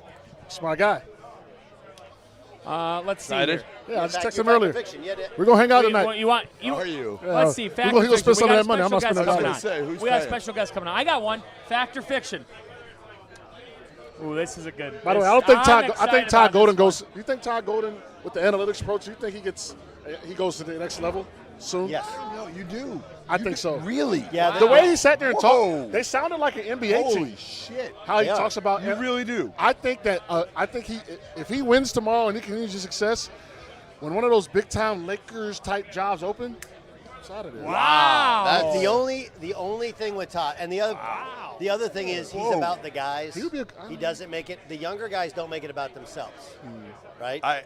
Smart guy. Let's see. Excited? Here. Yeah, I just Back texted to him earlier. fiction. We're going to hang out You tonight. want How are you? Let's see. Fact He or gonna fiction. spend some We of got that money. a I'm not special spending guest that money. coming on. Who's We got a paying? special guest coming on. I got one. Fact or fiction? Ooh, this is a good. By the way, I think Todd Golden goes. You think Todd Golden with the analytics approach? You think he goes to the next level soon? Yes. No, you do. I think so. Really? Yeah. The way he sat there and Whoa. talked, they sounded like an NBA Holy team. shit. How he Yeah. talks about. You really do. I think if he wins tomorrow and he continues his success, when one of those big time Lakers type jobs open, it's out of there. Wow. That's The only thing with Todd, and the other thing is he's Whoa. about the guys. He doesn't make it. The younger guys don't make it about themselves, right?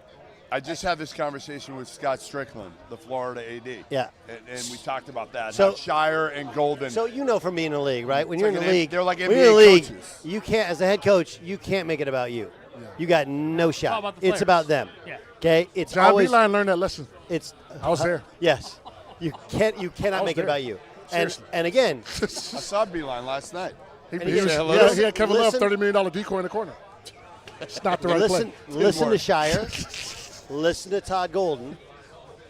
I just had this conversation with Scott Strickland, the Florida AD. Yeah. And we talked about that. So- how Shire and Golden. So you know from being in the league, right? When you're in the like league, they're like when you're in the NBA league, coaches. you can't, as a head coach, you can't make it about you. You got no shot. about the It's players. about them. Yeah. Okay. It's John always. Beeline learned that lesson. It's. I was there. Yes. You cannot make it there. about you. Seriously. And again, I saw Beeline last night. He, And he, was, say hello? he had Kevin Love Listen- $30 million decoy in the corner. It's not the right listen play. to Shire, listen to Todd Golden,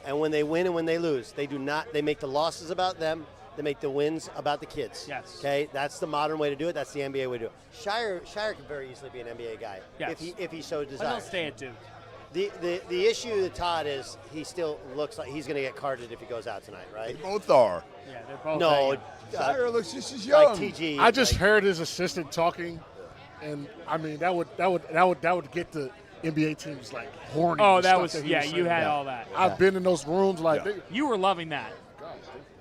and when they win and when they lose, they do not. They make the losses about them. They make the wins about the kids. Yes. Okay, that's the modern way to do it. That's the NBA way to do it. Shire could very easily be an NBA guy Yes. if he so I don't desires. stay at Duke. The issue with Todd is he still looks like he's going to get carded if he goes out tonight, They right? both are. Yeah, they're both. No, hanging. Shire looks just as young. like TG. I just like, heard his assistant talking, and I mean that would get the NBA teams like horny. Oh, and that stuff was he yeah. was You saying. had all that. I've been in those rooms like. Yeah. You were loving that.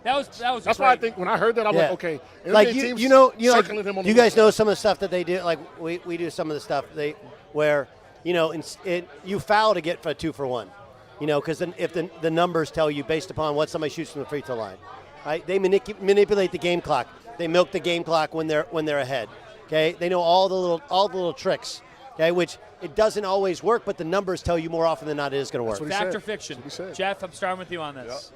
That was. That's why I think when I heard that, I'm like, okay. NBA like teams you know, circling him on the you guys wall. know some of the stuff that they do. Like we do some of the stuff where you foul to get for a 2-for-1, because if the numbers tell you based upon what somebody shoots from the free throw line, right? They manipulate the game clock. They milk the game clock when they're ahead. Okay, they know all the little tricks. Okay, which it doesn't always work, but the numbers tell you more often than not it is going to work. what he Fact said. or fiction? That's what he said. Jeff, I'm starting with you on this.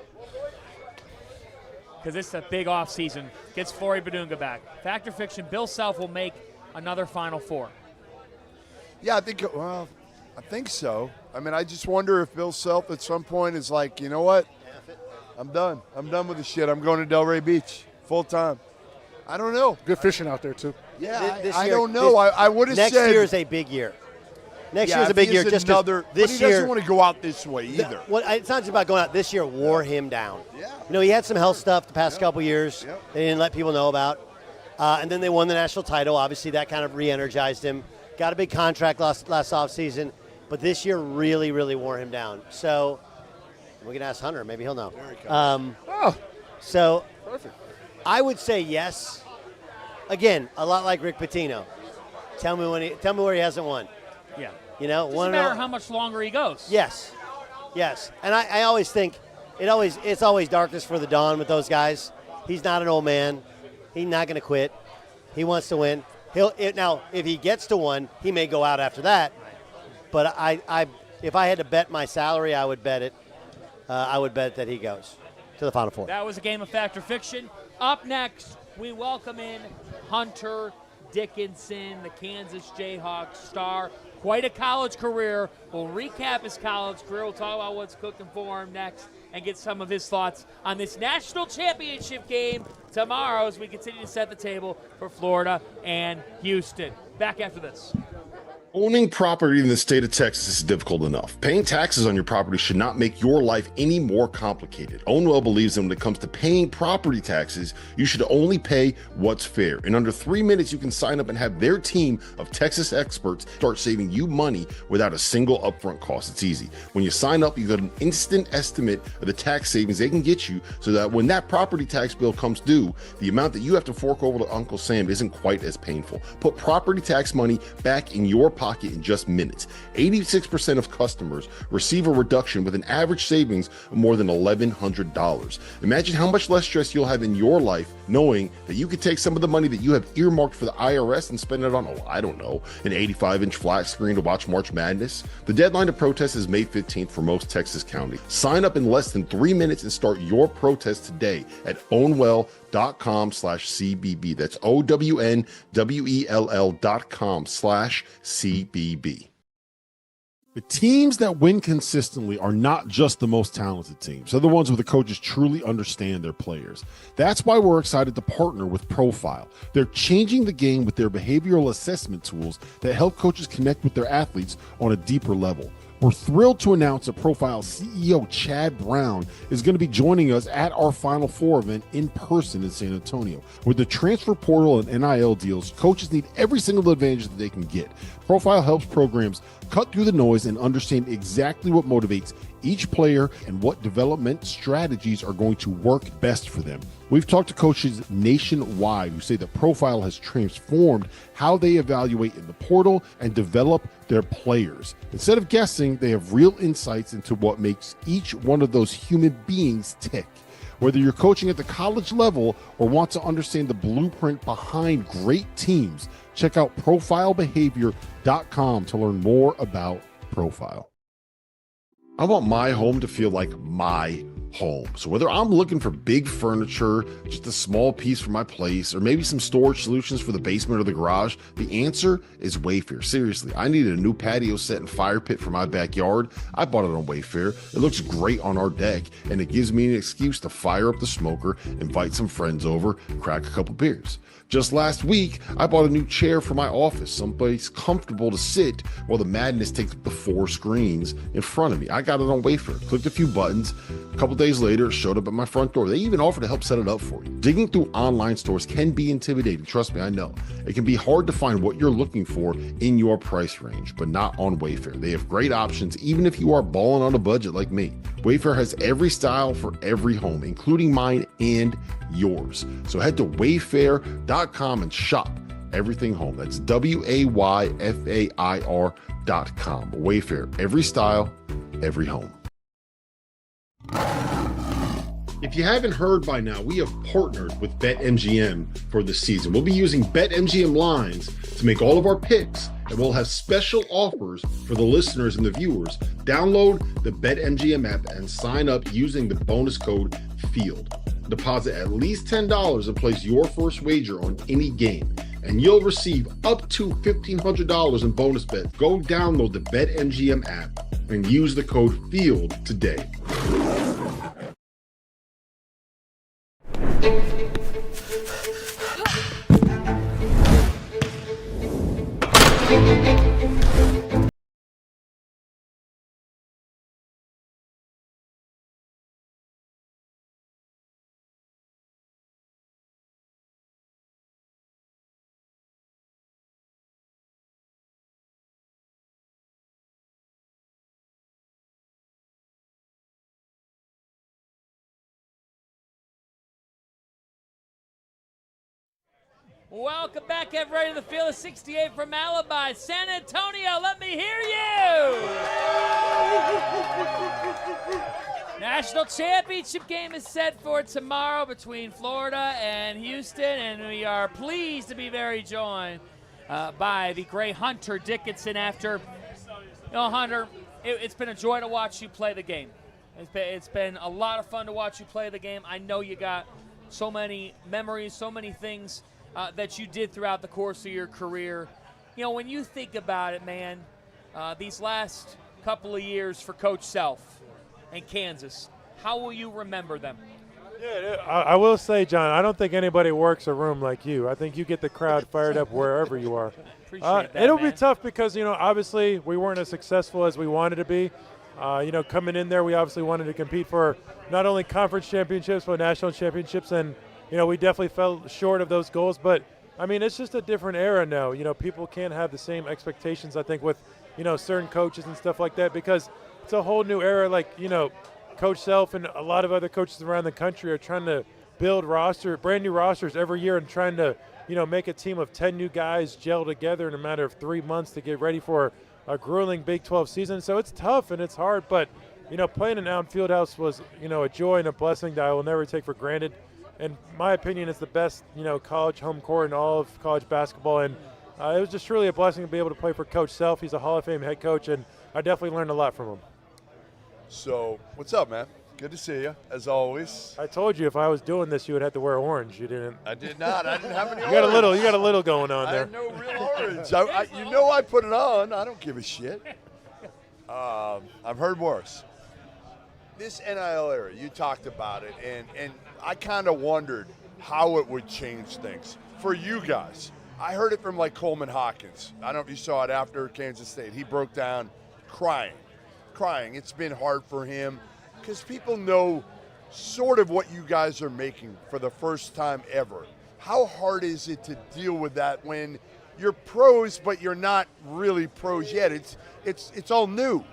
Because this is a big off season. Gets Flory Badunga back. Fact or fiction? Bill Self will make another Final Four. Yeah, I think so. I mean, I just wonder if Bill Self at some point is like, you know what? I'm done. I'm done with the shit. I'm going to Delray Beach full time. I don't know. Good fishing out there too. Yeah, This I year- don't know. I would have said Next year is a big year. Next year is a if big he year. is Just 'cause another. this but he doesn't year, want to go out this way either. it's not just about going out. This year wore him down. Yeah. He had some health stuff the past couple years. Yep. They didn't let people know about. And then they won the national title. Obviously, that kind of re-energized him. Got a big contract last offseason. But this year really, really wore him down. So we can ask Hunter. Maybe he'll know. There he comes. So Perfect. I would say yes. Again, a lot like Rick Pitino. Tell me where he hasn't won. Yeah. One Doesn't matter how much longer he goes. Yes. And I always think it's always darkness for the dawn with those guys. He's not an old man. He's not going to quit. He wants to win. Now, if he gets to one, he may go out after that. But if I had to bet my salary, I would bet it. I would bet that he goes to the Final Four. That was a game of fact or fiction. Up next, we welcome in Hunter Dickinson, the Kansas Jayhawks star. Quite a college career. We'll recap his college career. We'll talk about what's cooking for him next and get some of his thoughts on this national championship game tomorrow as we continue to set the table for Florida and Houston. Back after this. Owning property in the state of Texas is difficult enough. Paying taxes on your property should not make your life any more complicated. Ownwell believes that when it comes to paying property taxes, you should only pay what's fair. In under 3 minutes, you can sign up and have their team of Texas experts start saving you money without a single upfront cost. It's easy. When you sign up, you get an instant estimate of the tax savings they can get you so that when that property tax bill comes due, the amount that you have to fork over to Uncle Sam isn't quite as painful. Put property tax money back in your pocket in just minutes. 86% of customers receive a reduction with an average savings of more than $1,100. Imagine how much less stress you'll have in your life knowing that you could take some of the money that you have earmarked for the IRS and spend it on, I don't know, an 85-inch flat screen to watch March Madness. The deadline to protest is May 15th for most Texas counties. Sign up in less than 3 minutes and start your protest today at Ownwell.com. wayfair.com/CBB. That's OWNWELL.com/CBB. The teams that win consistently are not just the most talented teams. They're the ones where the coaches truly understand their players. That's why we're excited to partner with Profile. They're changing the game with their behavioral assessment tools that help coaches connect with their athletes on a deeper level. We're thrilled to announce that Profile CEO Chad Brown is going to be joining us at our Final Four event in person in San Antonio. With the transfer portal and NIL deals, coaches need every single advantage that they can get. Profile helps programs cut through the noise and understand exactly what motivates each player and what development strategies are going to work best for them. We've talked to coaches nationwide who say that Profile has transformed how they evaluate in the portal and develop their players. Instead of guessing, they have real insights into what makes each one of those human beings tick. Whether you're coaching at the college level or want to understand the blueprint behind great teams, check out profilebehavior.com to learn more about Profile. I want my home to feel like my home. So whether I'm looking for big furniture, just a small piece for my place, or maybe some storage solutions for the basement or the garage, the answer is Wayfair. Seriously, I needed a new patio set and fire pit for my backyard. I bought it on Wayfair. It looks great on our deck, and it gives me an excuse to fire up the smoker, invite some friends over, crack a couple beers. Just last week, I bought a new chair for my office, someplace comfortable to sit while the madness takes up the 4 screens in front of me. I got it on Wayfair, clicked a few buttons. A couple days later, it showed up at my front door. They even offer to help set it up for you. Digging through online stores can be intimidating. Trust me, I know. It can be hard to find what you're looking for in your price range, but not on Wayfair. They have great options, even if you are balling on a budget like me. Wayfair has every style for every home, including mine and yours. So head to wayfair.com and shop everything home. That's WAYFAIR.com. Wayfair, every style, every home. If you haven't heard by now, we have partnered with BetMGM for the season. We'll be using BetMGM lines to make all of our picks, and we'll have special offers for the listeners and the viewers. Download the BetMGM app and sign up using the bonus code FIELD. Deposit at least $10 and place your first wager on any game, and you'll receive up to $1,500 in bonus bets. Go download the BetMGM app and use the code FIELD today. Welcome back, everybody, to the Field of 68 from Alibi, San Antonio. Let me hear you. National championship game is set for tomorrow between Florida and Houston, and we are pleased to be very joined by the great Hunter Dickinson. After, Hunter, it's been a joy to watch you play the game. It's been a lot of fun to watch you play the game. I know you got so many memories, so many things that you did throughout the course of your career. When you think about it, man, these last couple of years for Coach Self and Kansas, how will you remember them? Yeah, I will say, John, I don't think anybody works a room like you. I think you get the crowd fired up wherever you are. Appreciate that, it'll man. be tough because, obviously we weren't as successful as we wanted to be. Coming in there, we obviously wanted to compete for not only conference championships, but national championships, and we definitely fell short of those goals, but it's just a different era now. People can't have the same expectations, I think, with, certain coaches and stuff like that, because it's a whole new era. Like, Coach Self and a lot of other coaches around the country are trying to build brand new rosters every year and trying to, make a team of 10 new guys gel together in a matter of 3 months to get ready for a grueling Big 12 season. So it's tough and it's hard, but, playing in Allen Fieldhouse was, a joy and a blessing that I will never take for granted. In my opinion, it's the best, college home court in all of college basketball. And it was just truly a blessing to be able to play for Coach Self. He's a Hall of Fame head coach, and I definitely learned a lot from him. So, what's up, man? Good to see you, as always. I told you if I was doing this, you would have to wear orange. You didn't. I did not. I didn't have any orange. You got a little going on I there. had no real orange. I put it on. I don't give a shit. I've heard worse. This NIL era, you talked about it, and I kind of wondered how it would change things for you guys. I heard it from like Coleman Hawkins. I don't know if you saw it after Kansas State. He broke down crying. It's been hard for him because people know sort of what you guys are making for the first time ever. How hard is it to deal with that when you're pros, but you're not really pros yet? It's all new.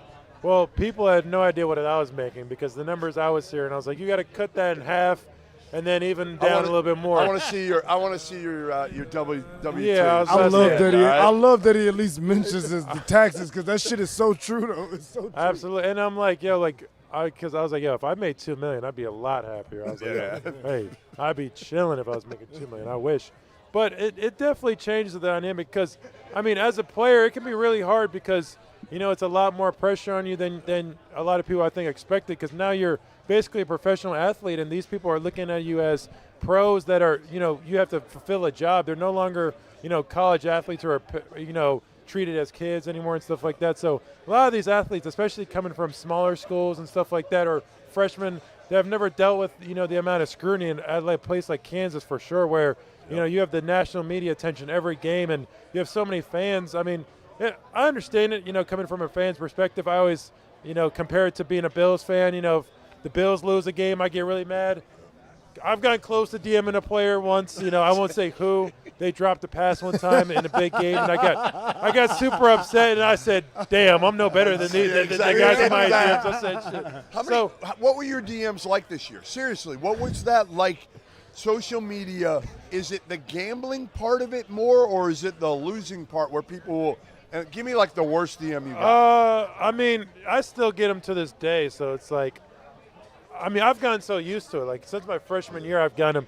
Well, people had no idea what I was making because the numbers I was hearing, I was like, you got to cut that in half, and then even down a little bit more. I want to see your W2. Yeah, I love that he at least mentions the taxes because that shit is so true though. It's so true. Absolutely, and I'm like, because I was like, if I made $2 million, I'd be a lot happier. I was like, hey, I'd be chilling if I was making $2 million. I wish, but it definitely changes the dynamic because, I mean, as a player, it can be really hard because it's a lot more pressure on you than a lot of people I think expected because now you're basically a professional athlete and these people are looking at you as pros that are, you have to fulfill a job. They're no longer, college athletes who are, treated as kids anymore and stuff like that. So a lot of these athletes, especially coming from smaller schools and stuff like that, or freshmen that have never dealt with, the amount of scrutiny at a place like Kansas for sure, where, you have the national media attention every game and you have so many fans. I mean, I understand it, coming from a fan's perspective. I always, compare it to being a Bills fan. If the Bills lose a game, I get really mad. I've gotten close to DMing a player once. I won't say who. They dropped a pass one time in a big game, and I got super upset, and I said, "Damn, I'm no better than the guys in my DMs." I said, "Shit." What were your DMs like this year? Seriously, what was that like? Social media, is it the gambling part of it more, or is it the losing part where people will give me like the worst DM you got? I mean, I still get them to this day, so it's like, I mean, I've gotten so used to it. Like, since my freshman year, I've gotten them.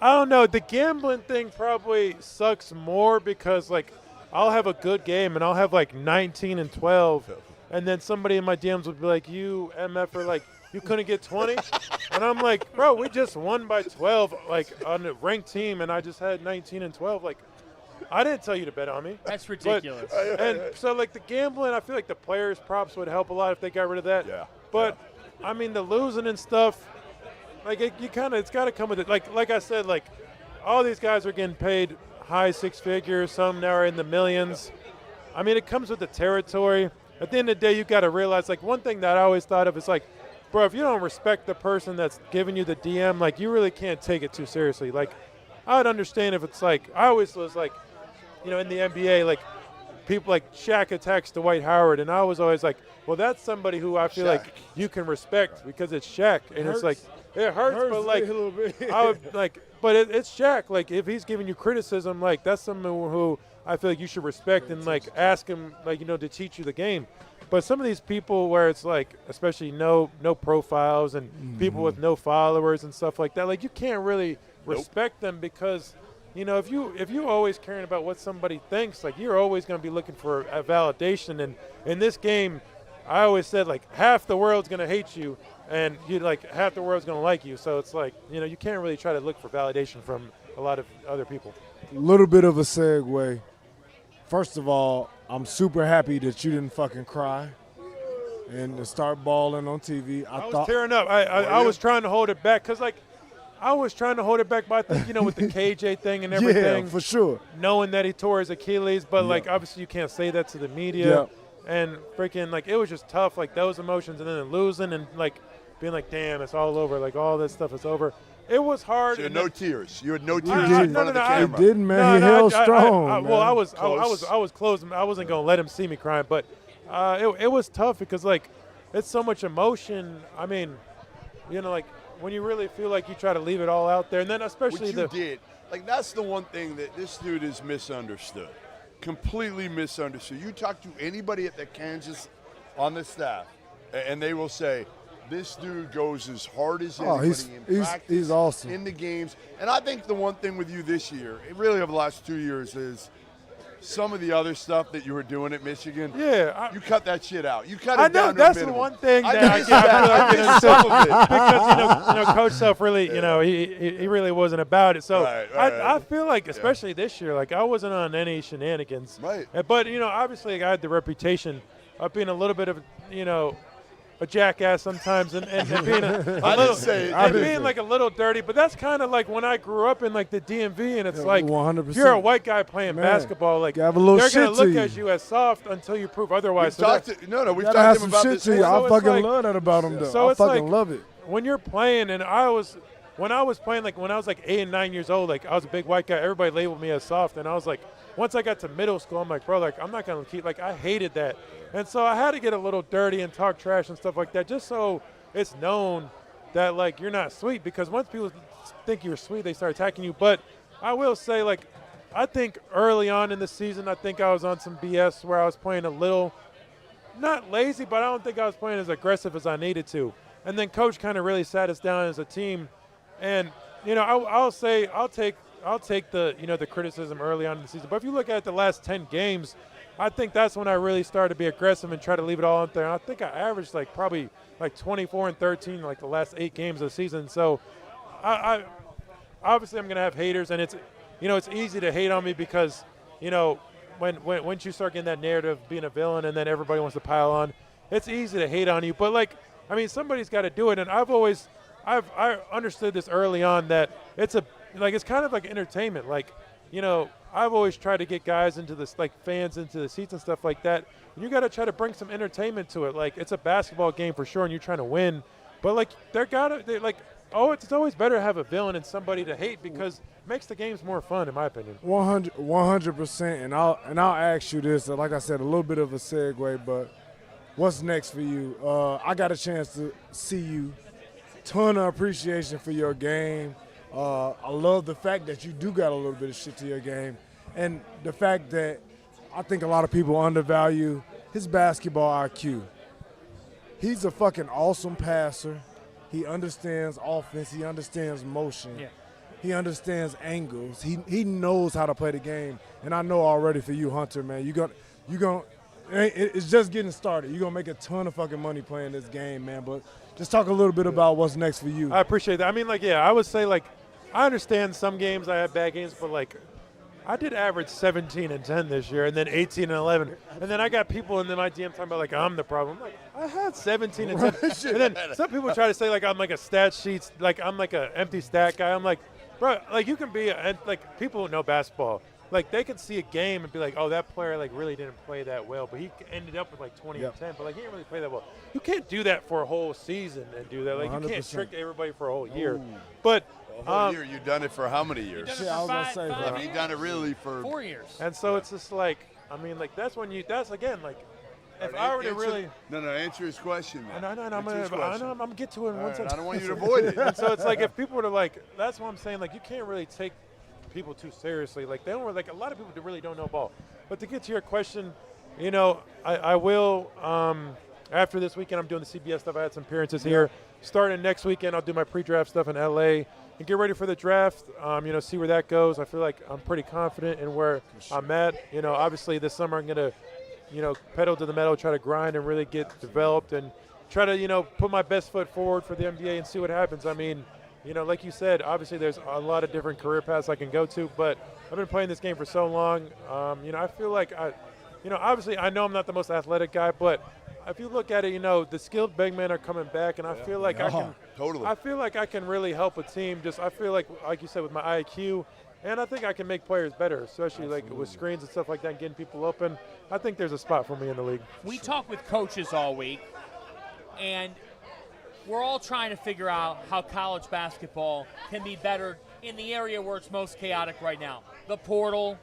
I don't know. The gambling thing probably sucks more because, like, I'll have a good game and I'll have, like, 19 and 12, and then somebody in my DMs would be like, you MF-er, like, you couldn't get 20? And I'm like, bro, we just won by 12, like, on a ranked team, and I just had 19 and 12. Like, I didn't tell you to bet on me. That's ridiculous. And so, like, the gambling, I feel like the players' props would help a lot if they got rid of that. Yeah. But, I mean, the losing and stuff, like, it's got to come with it. Like I said, like, all these guys are getting paid high six figures. Some now are in the millions. I mean, it comes with the territory. At the end of the day, you got to realize, like, one thing that I always thought of is, like, bro, if you don't respect the person that's giving you the DM, like, you really can't take it too seriously. Like, I would understand if it's like, I always was like, in the NBA, like, people like Shaq attacks Dwight Howard, and I was always like, well, that's somebody who I feel like you can respect because it's Shaq. And it's like, it hurts, but like, a little bit. I would like, but it's Shaq. Like, if he's giving you criticism, like, that's someone who I feel like you should respect and like ask him, like, to teach you the game. But some of these people where it's like, especially no profiles and people with no followers and stuff like that, like, you can't really respect them because, if you always caring about what somebody thinks, like, you're always going to be looking for a validation. And in this game, I always said, like, half the world's going to hate you and half the world's going to like you. So it's like, you can't really try to look for validation from a lot of other people. A little bit of a segue. First of all, I'm super happy that you didn't fucking cry and to start balling on TV. I was tearing up. I was trying to hold it back because, like, I was trying to hold it back, but I think, with the KJ thing and everything. Yeah, for sure. Knowing that he tore his Achilles, but, like, obviously you can't say that to the media. Yeah. And freaking, like, it was just tough, like, those emotions and then losing and, like, being like, damn, it's all over. Like, all this stuff is over. It was hard. So you had no tears. You had no tears in front of the camera. He didn't, man. He held strong. Well, I was close. I wasn't going to let him see me crying, but it was tough because, like, it's so much emotion. I mean, like, when you really feel like you try to leave it all out there, and then especially Which you did. Like, that's the one thing that this dude is misunderstood. Completely misunderstood. You talk to anybody at the Kansas on the staff, and they will say, this dude goes as hard as anybody in practice, he's awesome. in the games. And I think the one thing with you this year, really over the last 2 years, is some of the other stuff that you were doing at Michigan, you cut that shit out. You cut it I down know to that's a the minimum. one thing that I missed some of it. because Coach Self really, he really wasn't about it. So I feel like, especially this year, like I wasn't on any shenanigans. Right. But obviously I had the reputation of being a little bit of a jackass sometimes and being being like a little dirty. But that's kind of like when I grew up in like the DMV, and it's like 100%. if you're a white guy playing basketball, like they're going to look at you as soft until you prove otherwise. We've talked to him about this. I fucking love that about him, though. So I fucking love it. When you're playing, and when I was playing, like when I was like 8 and 9 years old, like I was a big white guy. Everybody labeled me as soft, and I was like, once I got to middle school, I'm like, bro, like I'm not gonna keep. Like I hated that, and so I had to get a little dirty and talk trash and stuff like that, just so it's known that like you're not sweet. Because once people think you're sweet, they start attacking you. But I will say, like, I think early on in the season, I think I was on some BS where I was playing a little, not lazy, but I don't think I was playing as aggressive as I needed to. And then Coach kind of really sat us down as a team, and I'll say I'll take the the criticism early on in the season. But if you look at the last 10 games, I think that's when I really started to be aggressive and try to leave it all out there. And I think I averaged like probably like 24 and 13 like the last 8 games of the season. So I obviously I'm gonna have haters, and it's it's easy to hate on me because once you start getting that narrative of being a villain and then everybody wants to pile on, it's easy to hate on you. But like, I mean, somebody's got to do it, and I understood this early on that it's kind of like entertainment. Like, I've always tried to get guys into this, like fans into the seats and stuff like that. And you got to try to bring some entertainment to it. Like, it's a basketball game for sure, and you're trying to win. But like, it's always better to have a villain and somebody to hate because it makes the games more fun, in my opinion. 100%. And I'll ask you this. Like I said, a little bit of a segue, but what's next for you? I got a chance to see you. Ton of appreciation for your game. I love the fact that you do got a little bit of shit to your game, and the fact that I think a lot of people undervalue his basketball IQ. He's a fucking awesome passer. He understands offense. He understands motion. Yeah. He understands angles. He knows how to play the game. And I know already for you, Hunter, man, it's just getting started. You're going to make a ton of fucking money playing this game, man. But just talk a little bit about what's next for you. I appreciate that. I mean, I would say, I understand some games I had bad games, but, I did average 17 and 10 this year and then 18 and 11. And then I got people in my DM talking about, I'm the problem. I'm like, I had 17 and 10. And then some people try to say, I'm like a stat sheet, I'm like an empty stat guy. I'm like, bro, you can be people who know basketball. They could see a game and be like, oh, that player, really didn't play that well. But he ended up with, 20 and 10. But, he didn't really play that well. You can't do that for a whole season and do that. You can't trick everybody for a whole year. Ooh. But a whole year? You've done it for how many years? You've done it for I mean, you've done it really for 4 years. And so it's just that's when that's again, if I were to really. No, answer his question. I'm going to get to it in 1 second. I don't want you to avoid it. And so it's if people were to that's what I'm saying, you can't really take people too seriously. They don't a lot of people really don't know ball. But to get to your question, I will, after this weekend, I'm doing the CBS stuff. I had some appearances here. Starting next weekend, I'll do my pre-draft stuff in LA and get ready for the draft, see where that goes. I feel like I'm pretty confident in where I'm at. Obviously this summer I'm going to, pedal to the metal, try to grind and really get developed and try to, put my best foot forward for the NBA and see what happens. I mean, like you said, obviously there's a lot of different career paths I can go to, but I've been playing this game for so long. I feel like obviously I know I'm not the most athletic guy, but if you look at it, the skilled big men are coming back, and I feel like I can totally. I feel like I can really help a team. I feel like you said, with my IQ, and I think I can make players better, especially with screens and stuff like that, and getting people open. I think there's a spot for me in the league. We talk with coaches all week, and we're all trying to figure out how college basketball can be better in the area where it's most chaotic right now. The portal,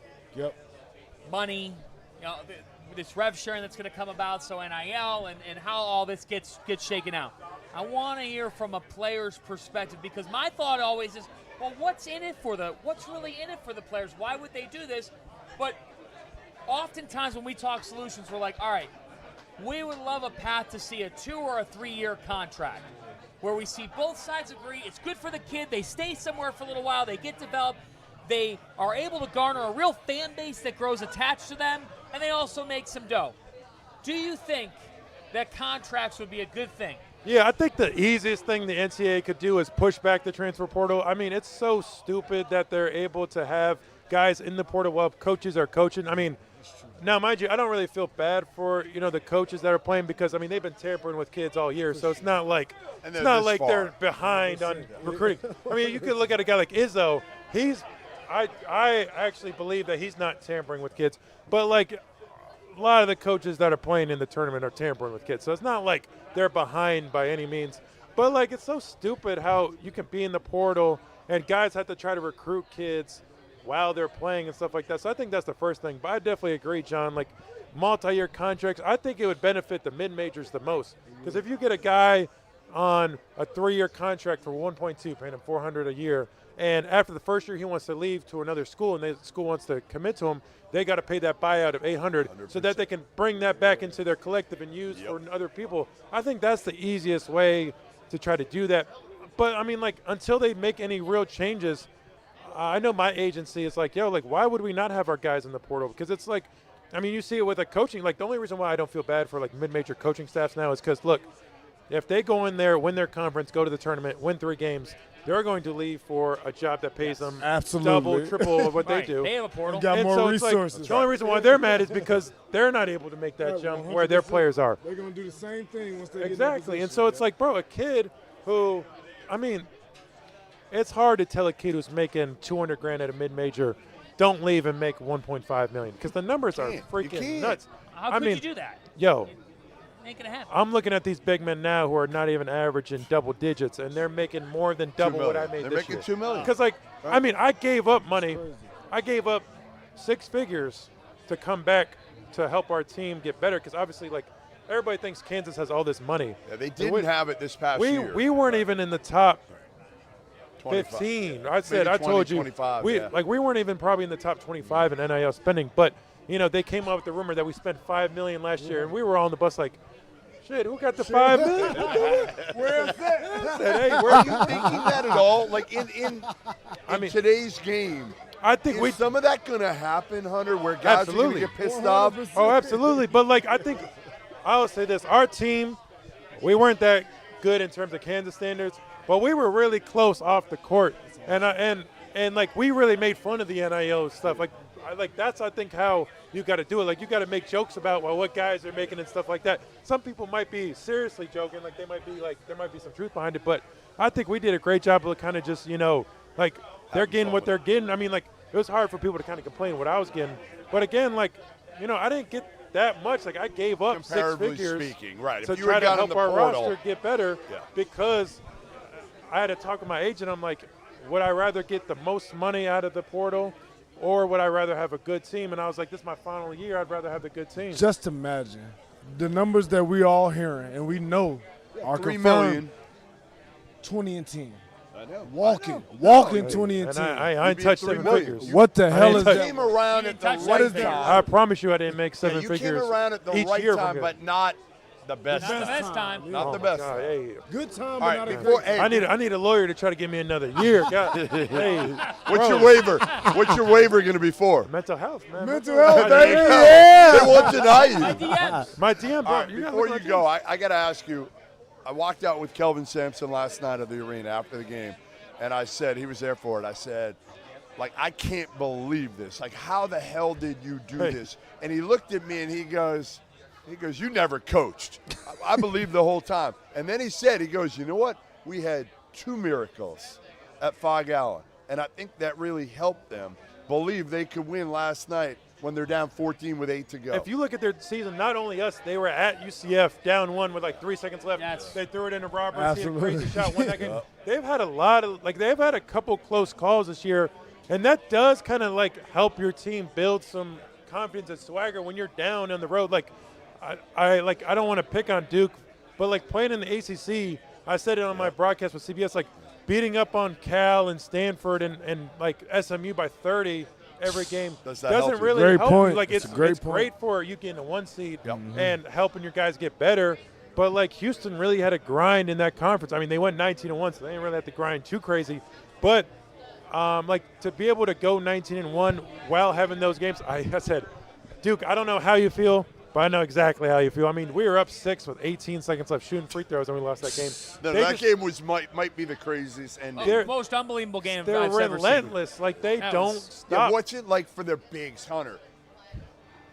money, this rev sharing that's going to come about, so NIL, and how all this gets shaken out. I want to hear from a player's perspective, because my thought always is, well, what's really in it for the players? Why would they do this? But oftentimes when we talk solutions, we're like, all right, we would love a path to see a 2 or a 3 year contract where we see both sides agree it's good for the kid, they stay somewhere for a little while, they get developed, they are able to garner a real fan base that grows attached to them, and they also make some dough. Do you think that contracts would be a good thing? Yeah, I think the easiest thing the NCAA could do is push back the transfer portal. I mean, it's so stupid that they're able to have guys in the portal while coaches are coaching. I mean, now, mind you, I don't really feel bad for, the coaches that are playing because, I mean, they've been tampering with kids all year, so it's not like they're behind on recruiting. I mean, you could look at a guy like Izzo. I actually believe that he's not tampering with kids, but, like, a lot of the coaches that are playing in the tournament are tampering with kids. So it's not like they're behind by any means. But, like, it's so stupid how you can be in the portal and guys have to try to recruit kids while they're playing and stuff like that. So I think that's the first thing. But I definitely agree, John. Like, multi-year contracts, I think it would benefit the mid-majors the most. Because if you get a guy on a 3-year contract for 1.2, paying him $400 a year, and after the first year he wants to leave to another school and the school wants to commit to him, they got to pay that buyout of $800 so that they can bring that back into their collective and use for other people. I think that's the easiest way to try to do that. But, I mean, like, until they make any real changes, I know my agency is like, why would we not have our guys in the portal? Because it's like, I mean, you see it with a coaching. Like, the only reason why I don't feel bad for, like, mid-major coaching staffs now is because, look, if they go in there, win their conference, go to the tournament, win 3 games, they're going to leave for a job that pays them double, triple of what they do. They have a portal. Got more so resources. Like, the only reason why they're mad is because they're not able to make that jump where their players are. They're going to do the same thing once they get in Exactly. that And so it's like, bro, a kid who, I mean, it's hard to tell a kid who's making $200,000 at a mid-major, don't leave and make $1.5 million because the numbers are freaking nuts. How could you do that? Ain't gonna happen. I'm looking at these big men now who are not even averaging double digits, and they're making more than double what I made They're this making year. $2 million. Because, like, I mean, I gave up money. I gave up 6 figures to come back to help our team get better because obviously, like, everybody thinks Kansas has all this money. Yeah, they didn't have it this past year. We weren't even in the top 25. 15. Maybe 20, I told you. 25, we weren't even probably in the top 25 in NIL spending, but, they came up with the rumor that we spent $5 million last year, and we were all on the bus like, shit, who got the $5 million? Where's that? Hey, were you thinking that at all? Like in today's game, I think is some of that going to happen, Hunter, where guys are going to get pissed off? Oh, absolutely. But, like, I think I'll say this. Our team, we weren't that good in terms of Kansas standards, but we were really close off the court. And like, we really made fun of the NIL stuff. Like that's, I think, how you got to do it. Like, you got to make jokes about what guys are making and stuff like that. Some people might be seriously joking. Like, they might be like, there might be some truth behind it. But I think we did a great job of kind of just, like, they're getting what they're getting. I mean, like, it was hard for people to kind of complain what I was getting. But again, like, I didn't get that much. Like, I gave up 6 figures speaking, right. to If you try were to down help in the our portal, roster get better because I had to talk to my agent. I'm like, would I rather get the most money out of the portal or would I rather have a good team? And I was like, this is my final year. I'd rather have the good team. Just imagine the numbers that we all hearing and we know are 3 confirmed. million. 20 and 10. I know. Walking 20 and 10. I ain't touched 7 figures. What the hell is You that? came around at the What right is that? I time. promise you I didn't make 7 You figures came around at the each right year time, from but not the best Not the time. best time. Not Oh the my best God, time. hey. Good time, All but right, not a before, great hey, I need a lawyer to try to give me another year. God, hey, what's your waiver? What's your waiver going to be for? mental health, man. Mental health, There baby. you go. Yeah. They won't deny My you. DMs. My DM, bro. All right, you gotta before look you at my go, DMs. I got to ask you. I walked out with Kelvin Sampson last night at the arena after the game, and I said, he was there for it. I said, like, I can't believe this. Like, how the hell did you do this? And he looked at me and he goes, you never coached. I believed the whole time. And then he said, you know what? We had 2 miracles at Fog Allen. And I think that really helped them believe they could win last night when they're down 14 with 8 to go. If you look at their season, not only us, they were at UCF down 1 with like 3 seconds left. Yes. They threw it into Roberts. He had a Absolutely. crazy shot. Won that game. They've had they've had a couple close calls this year, and that does kind of like help your team build some confidence and swagger when you're down on the road. Like, I don't want to pick on Duke, but like playing in the ACC, I said it on my broadcast with CBS, like beating up on Cal and Stanford and like SMU by 30 every game Does that help doesn't you? really Great help point. you. Like It's it's a great it's point. great for you getting a 1 seed and helping your guys get better. But like Houston really had a grind in that conference. I mean, they went 19-1, so they didn't really have to grind too crazy. But like to be able to go 19-1 while having those games. I said, Duke, I don't know how you feel, but I know exactly how you feel. I mean, we were up 6 with 18 seconds left shooting free throws, and we lost that game. No, that game might be the craziest ending. The most unbelievable game they're I've ever seen. relentless. Like, they don't stop. Yeah, what's it like for their bigs, Hunter?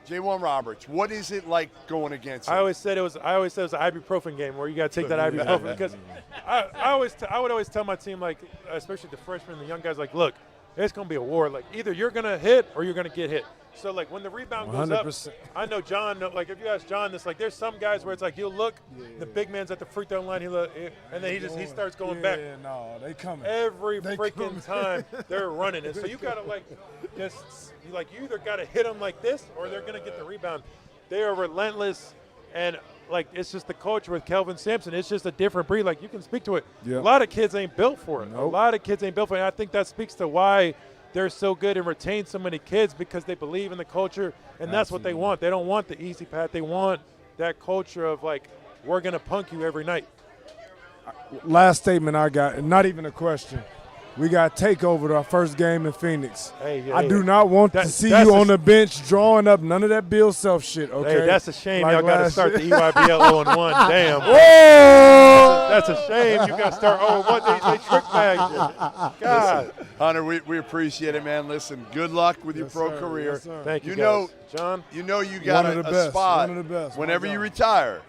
J1 Roberts, what is it like going against him? I always said it was an ibuprofen game where you got to take that ibuprofen because I would always tell my team, like, especially the freshmen and the young guys, like, look, it's going to be a war. Like, either you're going to hit or you're going to get hit. So, like, when the rebound goes 100%. up, I know John, like, if you ask John this, like, there's some guys where it's like he'll look, the big man's at the free throw line, and then he starts going back. Yeah, no, they coming. Every freaking time they're running. And so you got to, like, you either got to hit them like this or they're going to get the rebound. They are relentless, and, like, it's just the culture with Kelvin Sampson. It's just a different breed. Like, you can speak to it. Yep. A lot of kids ain't built for it. Nope. A lot of kids ain't built for it. And I think that speaks to why they're so good and retain so many kids, because they believe in the culture, and that's what they want. They don't want the easy path. They want that culture of, like, we're going to punk you every night. Last statement I got, and not even a question. We got takeover to our first game in Phoenix. I do not want to see you on the bench drawing up none of that Bill Self shit, okay? Hey, that's a shame. Y'all got to start the EYBL 0-1. Damn. Whoa! That's a shame. You got to start 0-1. They trick bagged you. God. Listen, Hunter, we appreciate it, man. Listen, good luck with your pro career. Yes, Thank you, know, John. You know you got a spot whenever you retire.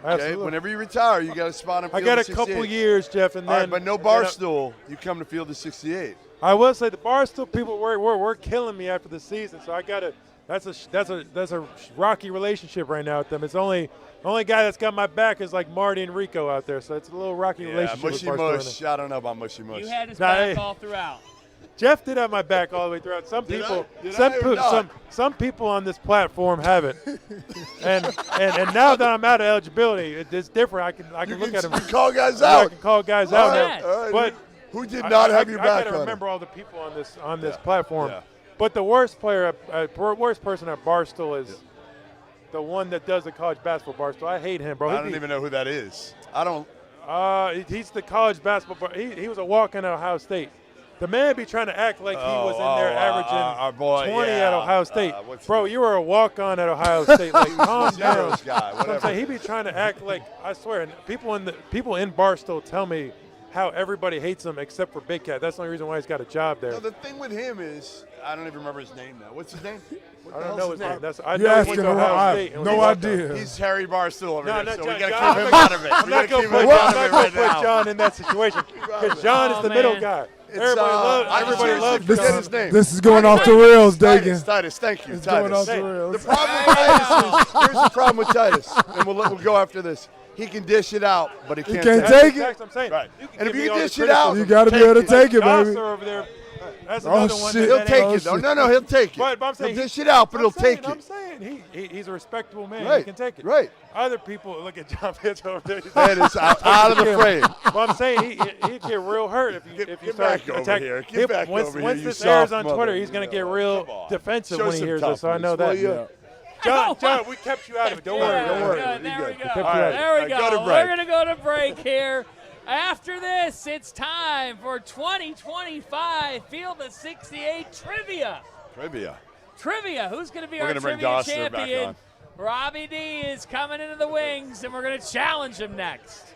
Okay? Absolutely. Whenever you retire, you got a spot on Field I got of a couple 68. years, Jeff, and All then. right, but no Barstool. You come to Field of 68. I will say the Barstool people were killing me after the season, so I gotta. That's a rocky relationship right now with them. It's only guy that's got my back is like Marty and Rico out there, so it's a little rocky relationship. Mushy with Barstool. Mush. I don't know about Mushy Mush. You had his back all throughout. Jeff did have my back all the way throughout. Some people on this platform haven't. and now that I'm out of eligibility, it's different. I can look at them. You can call guys out. I can call guys out now. All right. But who did not have your back? I gotta remember all the people on this platform. Yeah. But the worst person at Barstool is the one that does the college basketball Barstool. I hate him, bro. I don't even know who that is. I don't. He's the college basketball. He was a walk-in at Ohio State. The man be trying to act like he was in there averaging 20 at Ohio State. Bro, you were a walk-on at Ohio State. Like, calm down. So he be trying to act like, I swear, and people in Barstool tell me how everybody hates him except for Big Cat. That's the only reason why he's got a job there. No, the thing with him is, I don't even remember his name now. What's his name? I don't know his name. I know he went to Ohio State. No idea. He's Harry Barstool over here, so we got to John, keep him out of it. I'm not going to put John in that situation because John is the middle guy. Everybody loves Forget his name. This is going off the rails, Dagan. Titus, thank you. It's going off the rails. The problem with Titus is, here's the problem with Titus, and we'll go after this. He can dish it out, but he can't take it. That's what I'm saying. Right. And if you dish it out, you got to be able to take it, baby. Over there. That's another one. Shit. He'll take it, though. No, he'll take it. But I'm saying he'll dish it out, but he'll take it. I'm saying he's a respectable man. Right. He can take it. Right. Other people, look at John Pitts over there. That is out of the frame. But I'm saying he'd get real hurt if you start attacking. Once this airs on Twitter, he's going to get real defensive when he hears this. So I know that. John, we kept you out of it. Don't worry. There we go. We're going to go to break here. After this, it's time for 2025 Field of 68 Trivia. Trivia. Who's going to be our trivia champion? Robbie D is coming into the wings, and we're going to challenge him next.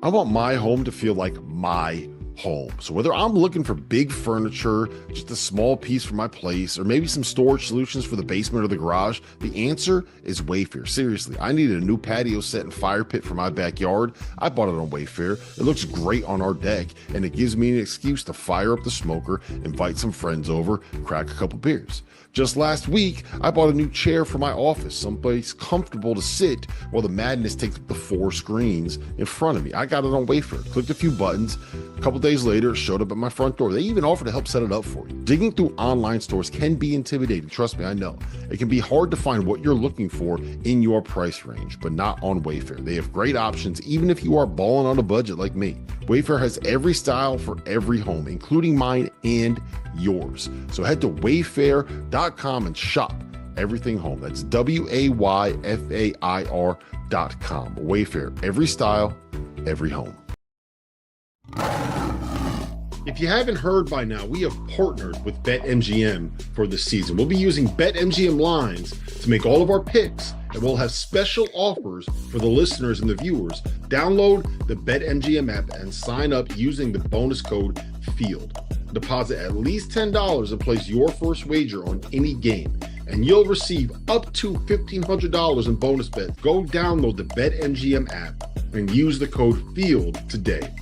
I want my home to feel like my home. So whether I'm looking for big furniture, just a small piece for my place, or maybe some storage solutions for the basement or the garage, the answer is Wayfair. Seriously, I needed a new patio set and fire pit for my backyard. I bought it on Wayfair. It looks great on our deck, and it gives me an excuse to fire up the smoker, invite some friends over, crack a couple beers. Just last week, I bought a new chair for my office, someplace comfortable to sit while the madness takes up the 4 screens in front of me. I got it on Wayfair, clicked a few buttons. A couple days later, it showed up at my front door. They even offered to help set it up for you. Digging through online stores can be intimidating. Trust me, I know. It can be hard to find what you're looking for in your price range, but not on Wayfair. They have great options, even if you are balling on a budget like me. Wayfair has every style for every home, including mine and yours. So head to wayfair.com and shop everything home. That's WAYFAIR.com. Wayfair, every style, every home. If you haven't heard by now, we have partnered with BetMGM for the season. We'll be using BetMGM lines to make all of our picks, and we'll have special offers for the listeners and the viewers. Download the BetMGM app and sign up using the bonus code FIELD. Deposit at least $10 and place your first wager on any game, and you'll receive up to $1,500 in bonus bets. Go download the BetMGM app and use the code FIELD today.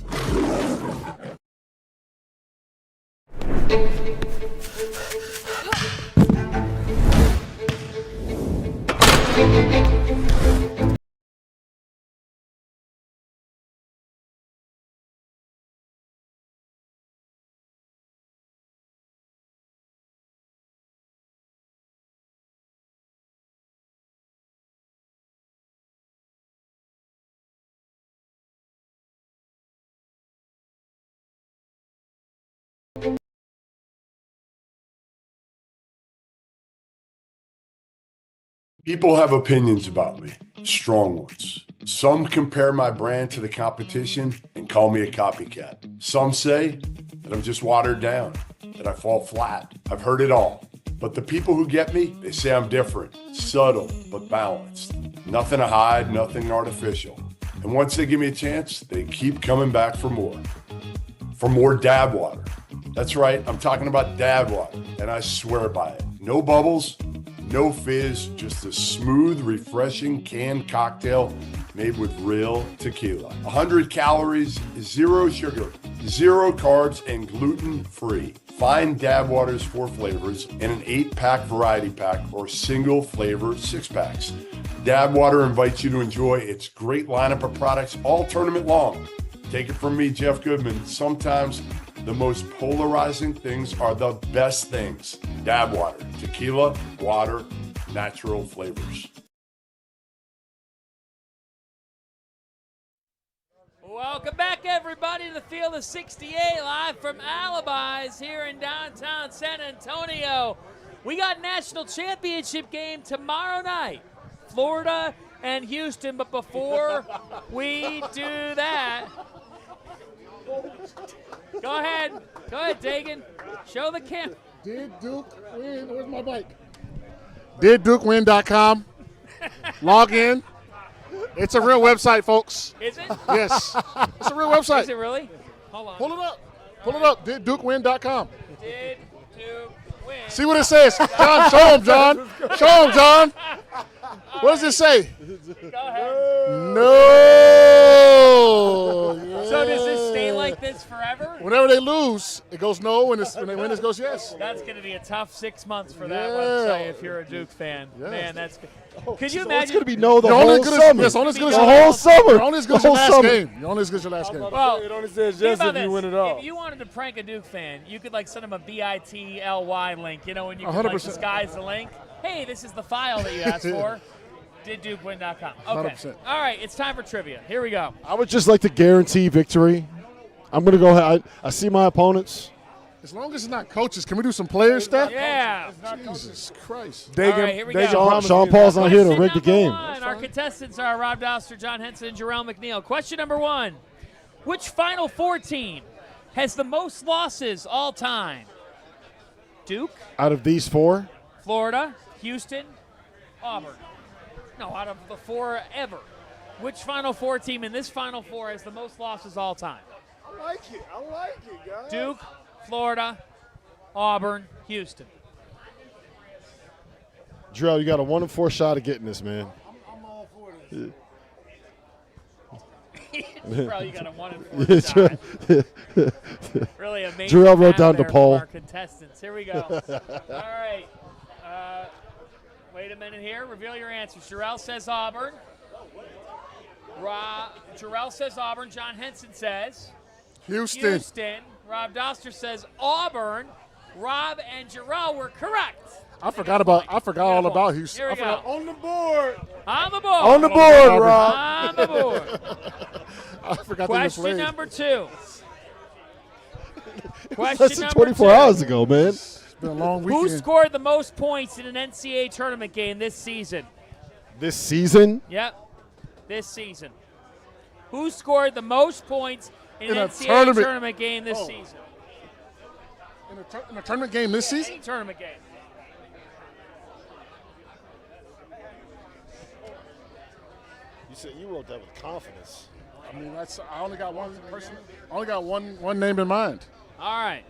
People have opinions about me, strong ones. Some compare my brand to the competition and call me a copycat. Some say that I'm just watered down, that I fall flat. I've heard it all. But the people who get me, they say I'm different, subtle, but balanced. Nothing to hide, nothing artificial. And once they give me a chance, they keep coming back for more. For more dad water. That's right, I'm talking about dad water, and I swear by it. No bubbles, no fizz, just a smooth, refreshing canned cocktail made with real tequila. 100 calories, 0 sugar, 0 carbs, and gluten-free. Find Dad Water's 4 flavors in an 8-pack variety pack or single flavor 6-packs. Dad Water invites you to enjoy its great lineup of products all tournament long. Take it from me, Jeff Goodman. Sometimes the most polarizing things are the best things. Dad Water, tequila, water, natural flavors. Welcome back, everybody, to the Field of 68, live from Alibis here in downtown San Antonio. We got national championship game tomorrow night, Florida and Houston. But before we do that, go ahead, Dagan. Show the camera. Did Duke win? Where's my bike? DidDukeWin.com. Log in. It's a real website, folks. Is it? Yes. It's a real website. Is it really? Hold on. Pull it up. Pull it up. DidDukeWin.com. Did Duke win? See what it says. John, show him, John. Show him, John. What does it say? Go ahead. No. So does this stay like this forever? Whenever they lose, it goes no. When they win, it goes yes. That's going to be a tough 6 months for that website if you're a Duke fan. Yeah. Man, that's good. Could you imagine? It's going to be no the You're whole only as good summer. as, yes, only as good as the your whole summer. You're only as good as The your whole last summer. game. You're only as good as your last game. Well, It only says think yes about if you this. win it all. If you wanted to prank a Duke fan, you could like send them a BITLY link, you know, and you could 100%. like disguise the link. Hey, this is the file that you asked for. DidDukeWin.com. Okay. 100%. All right, it's time for trivia. Here we go. I would just like to guarantee victory. I'm going to go ahead. I see my opponents. As long as it's not coaches, can we do some player stuff? Yeah. Jesus Christ. They All right, here we they go. promise Sean me Paul's not here to Question rig the number game. one. Our contestants are Rob Doster, John Henson, and Jarrell McNeil. Question number 1. Which Final Four team has the most losses all time? Duke, Out of these 4, Florida, Houston, Auburn. No, out of the 4 ever. Which Final Four team in this Final Four has the most losses all time? I like it, guys. Duke, Florida, Auburn, Houston. Drell, you got a 1 in 4 shot of getting this, man. I'm all for this. Bro, you got a 1 in 4 shot. Really amazing. Jarrell wrote down there the poll. from our contestants. Here we go. All right. Wait a minute here. Reveal your answers. Jarrell says Auburn. Jarrell says Auburn. John Henson says Houston. Rob Doster says Auburn. Rob and Jarrell were correct. I forgot all about Houston. Here we go. On the board. On the board. On the board, Rob. On the board. I forgot they Question played. number 2. Less Question than number 24 2. hours ago, man. It's been a long Who weekend. scored the most points in an NCAA tournament game this season? This season, Yep, this season. Who scored the most points in an In a NCAA tournament. tournament game this season? In the tournament game this season? Any tournament game. You said you wrote that with confidence. I mean, I only got one person. I only got one name in mind. All right.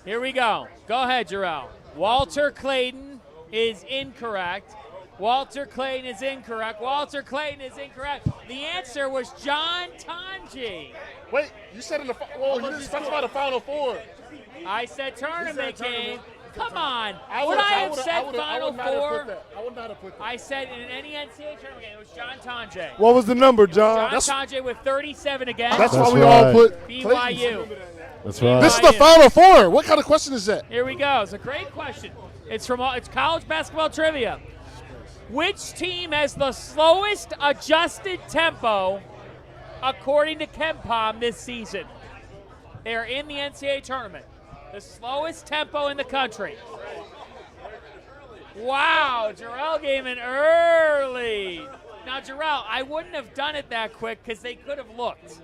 Here we go. Go ahead, Jarrell. Walter Clayton is incorrect. Walter Clayton is incorrect. Walter Clayton is incorrect. The answer was John Tanji. Wait, you said you didn't specify the Final Four. I said tournament game. Come on. I Would would- I I have would- said I would- I Final would not have Four? put that. I would not have put that. I said in any NCAA tournament game, it was John Tanji. What was the number, John? John Tanji with 37 again. That's why That's we all right. put BYU. That's right. This is the Final Four. What kind of question is that? Here we go. It's a great question. It's college basketball trivia. Which team has the slowest adjusted tempo according to KenPom this season? They are in the NCAA tournament. The slowest tempo in the country. Wow, Jarrell gave it early. Now, Jarrell, I wouldn't have done it that quick because they could have looked.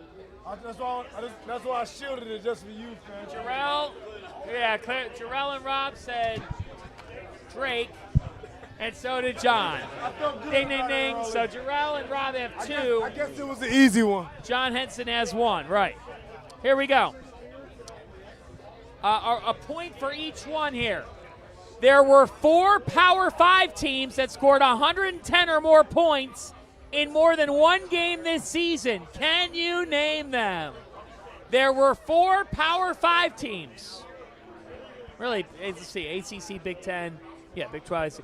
That's why I shielded it just for you, man. Jarrell and Rob said Drake, and so did John. Ding, ding, ding. So Jarrell and Rob have two. I guess it was the easy one. John Henson has one. Right. Here we go. A point for each one here. There were 4 Power 5 teams that scored 110 or more points in more than one game this season. Can you name them? There were 4 Power 5 teams. Really, let's see, ACC, Big Ten, Big 12.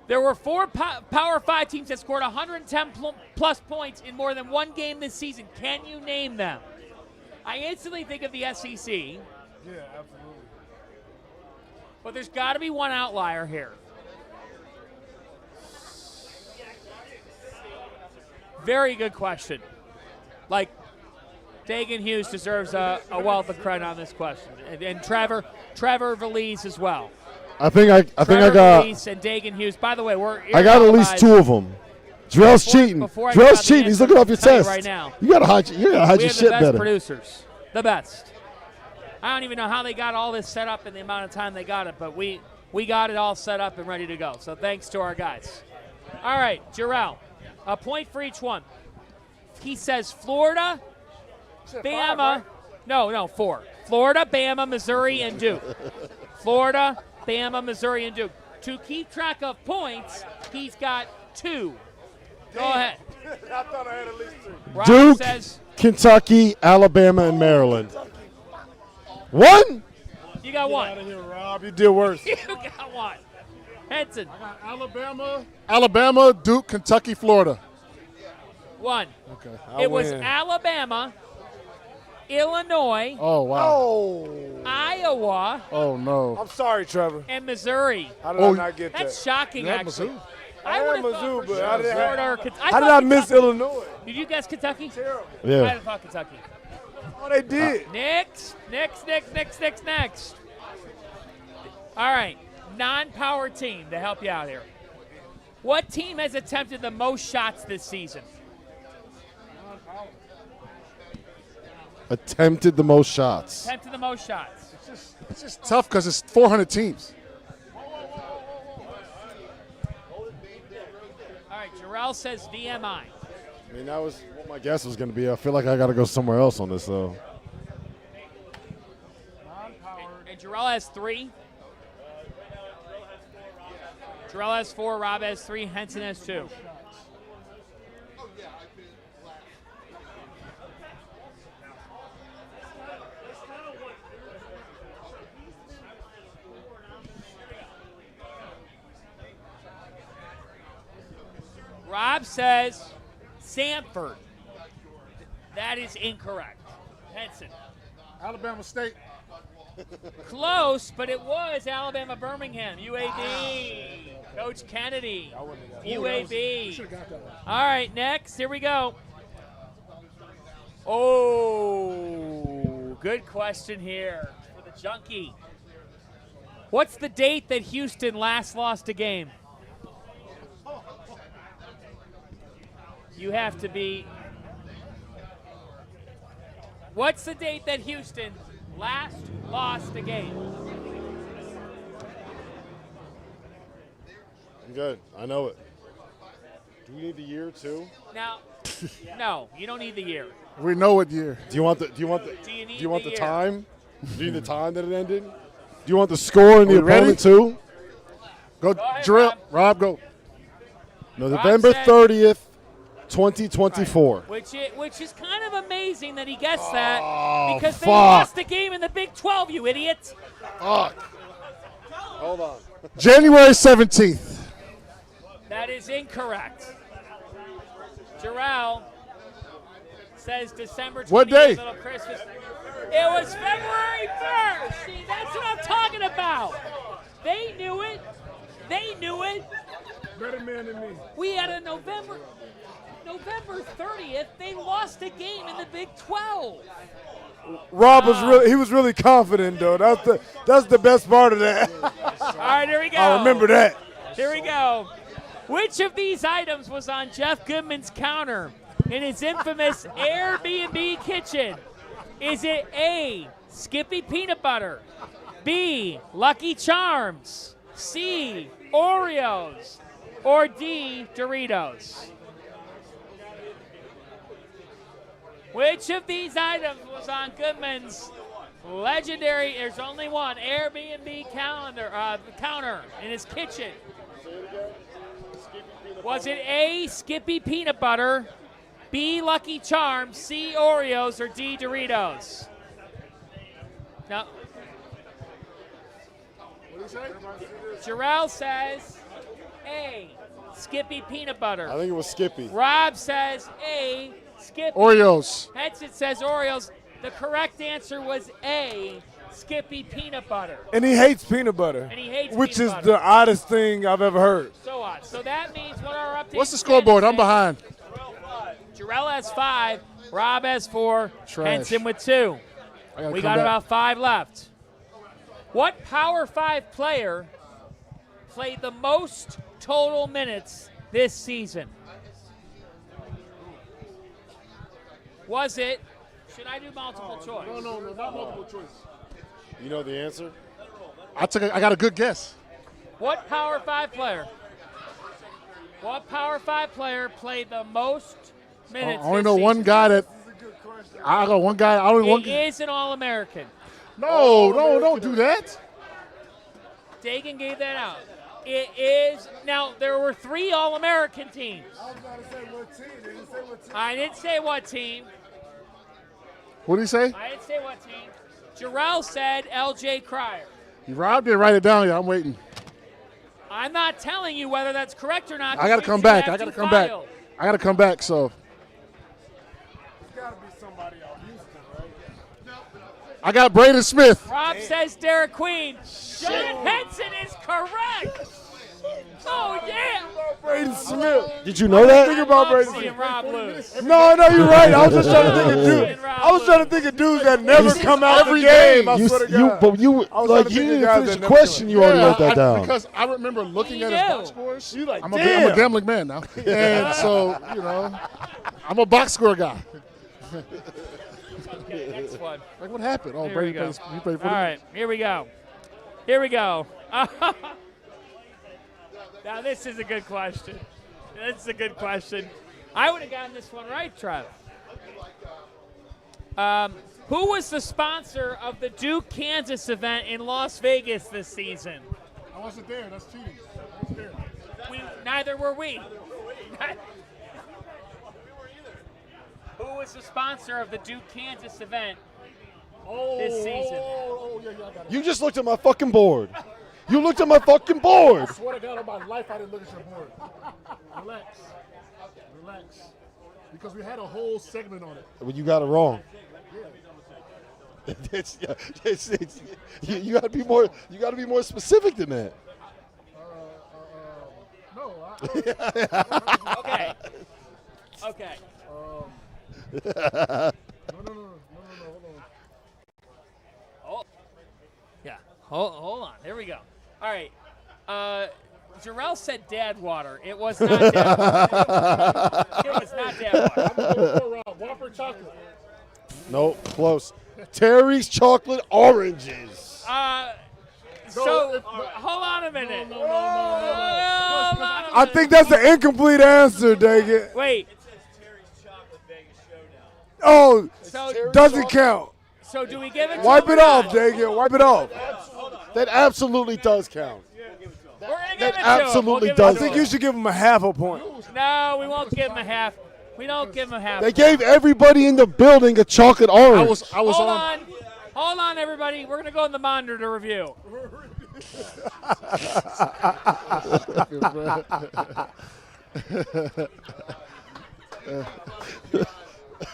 There were 4 Power 5 teams that scored 110 plus points in more than one game this season. Can you name them? I instantly think of the SEC. Yeah, absolutely. But there's got to be one outlier here. Very good question. Like, Dagan Hughes deserves a wealth of credit on this question, and Trevor Valise as well. I think I got Valise and Dagan Hughes. By the way, I got at least 2 of them. Jarrell's cheating. before I give out Jarrell's the cheating. He's answer, looking off your I'll tell you test. right now. You gotta hide We your have shit the best better. producers. The best. I don't even know how they got all this set up in the amount of time they got it, but we got it all set up and ready to go. So thanks to our guys. All right, Jarrell, a point for each one. He says Florida, Bama. No, 4. Florida, Bama, Missouri, and Duke. Florida, Bama, Missouri, and Duke. To keep track of points, he's got 2. Go ahead. I thought I had at least 3. Rob Duke, says Kentucky, Alabama, and Maryland. 1? you got Get 1. out of here, Rob. You did worse. You got 1. Henson, Alabama, Duke, Kentucky, Florida. 1. Okay. It was win. Alabama, Illinois, Oh wow. Oh. Iowa, Oh no. I'm sorry, Trevor. and Missouri. How did I not get That's that? shocking, You had actually. Mizzou. I had would've Mizzou, thought for but I didn't Florida have. or Kentucky. How did thought I miss Kentucky- Illinois? Did you guess Kentucky? Terrible. I Yeah. thought Kentucky. Oh, they did. Next. All right, non-power team to help you out here. What team has attempted the most shots this season? Attempted the most shots. Attempted the most shots. It's just tough because it's 400 teams. All right, Jarrell says VMI. I mean, that was what my guess was going to be. I feel like I got to go somewhere else on this, though. And Jarrell has 3. Jarrell has 4. Rob has 3. Henson has 2. Rob says Sanford. That is incorrect. Henson. Alabama State. Close, but it was Alabama Birmingham. UAB. Coach Kennedy. UAB. All right, next. Here we go. Oh, good question here for the junkie. What's the date that Houston last lost a game? You have to be What's the date that Houston last lost a game? I'm good. I know it. Do we need the year too? Now, no, you don't need the year. We know what year. Do you want the year? time? Do you need the time that it ended? Do you want the score and the we ready? opponent too? Go ahead, drill. Rob. Rob, go. No, November said- 30th, 2024. Which is kind of amazing that he gets that because they fuck. lost the game in the Big 12, you idiot. Fuck. Hold on. January 17th. That is incorrect. Jarrell says December 28th, What day? Little Christmas. It was February 1st. See, that's what I'm talking about. They knew it. They knew it. Better man than me. We had a November 30th. They lost a game in the Big 12. Rob was really confident though. That's the best part of that. All right, here we go. I remember that. Here we go. Which of these items was on Jeff Goodman's counter in his infamous Airbnb kitchen? Is it A, Skippy peanut butter, B, Lucky Charms, C, Oreos, or D, Doritos? Which of these items was on Goodman's legendary, there's only one, Airbnb counter in his kitchen? Was it A, Skippy peanut butter, B, Lucky Charms, C, Oreos, or D, Doritos? No. What did he say? Jarrell says A, Skippy peanut butter. I think it was Skippy. Rob says A, Skippy. Oreos. Hedson says Oreos. The correct answer was A, Skippy peanut butter. And he hates peanut butter. And he hates which peanut is butter. the oddest thing I've ever heard. So odd. So that means what our update. What's the scoreboard? I'm behind. Jarrell has 5. Rob has 4. Trash. Henson with 2. We got about 5 left. What Power 5 player played the most total minutes this season? Was it? Should I do multiple choice? No, not multiple choice. You know the answer? I got a good guess. What Power 5 player? What Power 5 player played the most minutes? I only this know one season? guy that. I got one guy. I only one. It is an All-American. No, don't do that. Dagan gave that out. It is. Now, there were 3 All-American teams. I was about to say what team. Did you say what team? I didn't say what team. What did he say? I didn't say what team. Jarrell said L.J. Cryer. Rob didn't write it down yet. I'm waiting. I'm not telling you whether that's correct or not. I got to because come you back. have I got to to come back. file. I got to come back. So It's got to be somebody out Houston, right? I got Braden Smith. Rob says Derek Queen. John Henson is correct. Oh, yeah. Braden Smith. Did you know that? Think about Braden Seeing Smith. Rob lose. No, you're right. I was just trying to think of dudes. I was trying to think of dudes that never come out every the game. I game. swear to God. I was trying to think You of didn't guys finish that the never question. come. You already wrote that down. Because I remember looking You at his knew. box scores. You like, I'm a damn. gambling man now, and so I'm a box score guy. Okay, next one. Like what happened? Oh, Here we Brady go. plays. He played for All right, here we go. Here we go. Now, this is a good question. This is a good question. I would have gotten this one right, Trev. Who was the sponsor of the Duke Kansas event in Las Vegas this season? I wasn't there. That's cheating. I wasn't there. Neither were we. Who was the sponsor of the Duke Kansas event this season? Yeah, I got it. You just looked at my fucking board. You looked at my fucking board. I swear to God, on my life, I didn't look at your board. Relax. Because we had a whole segment on it. Well, you got it wrong. You got to be more. You got to be more specific than that. No. Okay. Okay. No. Oh. Yeah. Hold on. Here we go. All right. Jarrell said dad water. It was not dad water. It was not dad water. Whopper chocolate. Nope, close. Terry's chocolate oranges. So, hold on a minute. I think that's an incomplete answer, dang it. Wait. Oh, So, doesn't count. so do we give it to Wipe him it or off, not? dang it. Wipe it off. That absolutely does count. We're gonna give That it to him. absolutely We'll give it does to I think him. you should give him a half a point. No, we won't give him a half. We don't give him a half. They gave everybody in the building a chocolate orange. I was Hold on. Hold on, everybody. We're going to go in the monitor to review.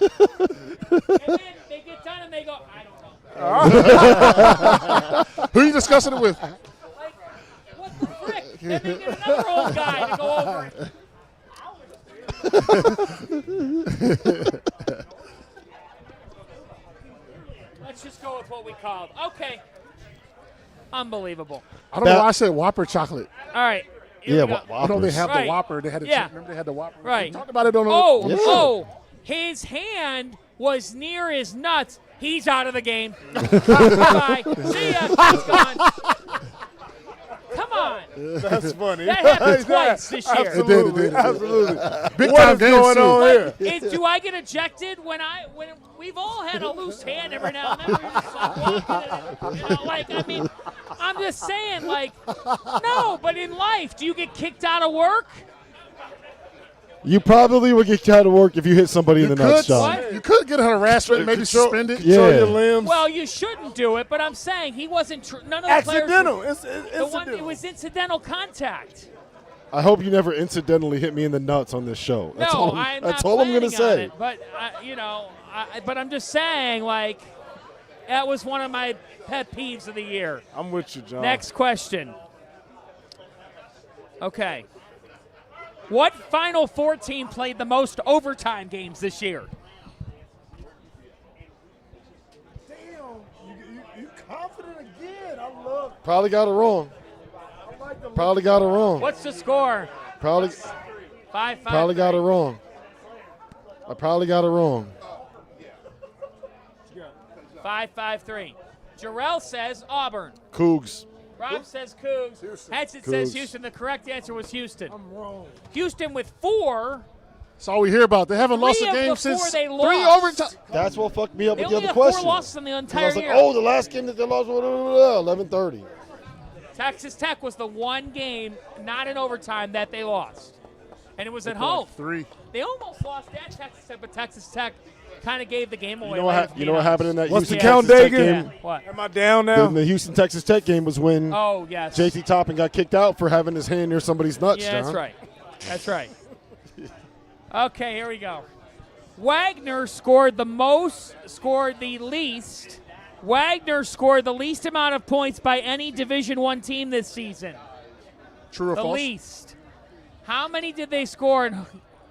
And then they get done and they go, I don't know. Who are you discussing it with? Like, what the frick? Then they get another old guy to go over it. Let's just go with what we called. Okay. Unbelievable. I don't know why I said Whopper chocolate. All right. Here Yeah, we go. I know they have Right. the Whopper. They had the Yeah. remember they had the Whopper. Right. We talked about it on the Oh, his hand was near his nuts. He's out of the game. Bye. See ya. He's gone. Come on. That's funny. That happened twice this year. Absolutely. Absolutely. Big What time is games going too. on here? Do I get ejected when we've all had a loose hand every now and then? We're just like walking, I mean, I'm just saying, like, no, but in life, do you get kicked out of work? You probably would get out of work if you hit somebody in the nuts, John. What? You could get harassment, maybe suspended. Yeah. Show your limbs. Well, you shouldn't do it, but I'm saying he wasn't. None of the Accidental. players. It was incidental contact. I hope you never incidentally hit me in the nuts on this show. That's No, all, I'm that's not all I'm going to planning on say. it, but but I'm just saying, like, that was one of my pet peeves of the year. I'm with you, John. Next question. Okay. What Final Four team played the most overtime games this year? Damn, you confident again. I love. Probably got it wrong. Probably got it wrong. What's the score? Probably 5-5. probably got it wrong. I probably got it wrong. 5-5-3. Jarrell says Auburn. Cougs. Rob says Cougs. Hatchet Cougs. says Houston. The correct answer was Houston. I'm wrong. Houston with 4. That's all we hear about. They haven't lost a Three of game the four since they 3 lost. overtime. That's what fucked me up They with the only other have 4 question. losses in the I entire was like, year. oh, the last game that they lost was 11:30. Texas Tech was the one game, not in overtime, that they lost. And it was at home. 3. They almost lost at Texas Tech, but Texas Tech kind of gave the game away. You know what, you know what happened in that What's the Houston count, Texas Tech Dagan? game? What? Am I down now? The Houston Texas Tech game was when Oh, yes. JT Toppin got kicked out for having his hand near somebody's nuts. Yeah, that's John. right. That's right. Okay, here we go. Wagner scored the least. Wagner scored the least amount of points by any Division I team this season. True or The false? least. How many did they score,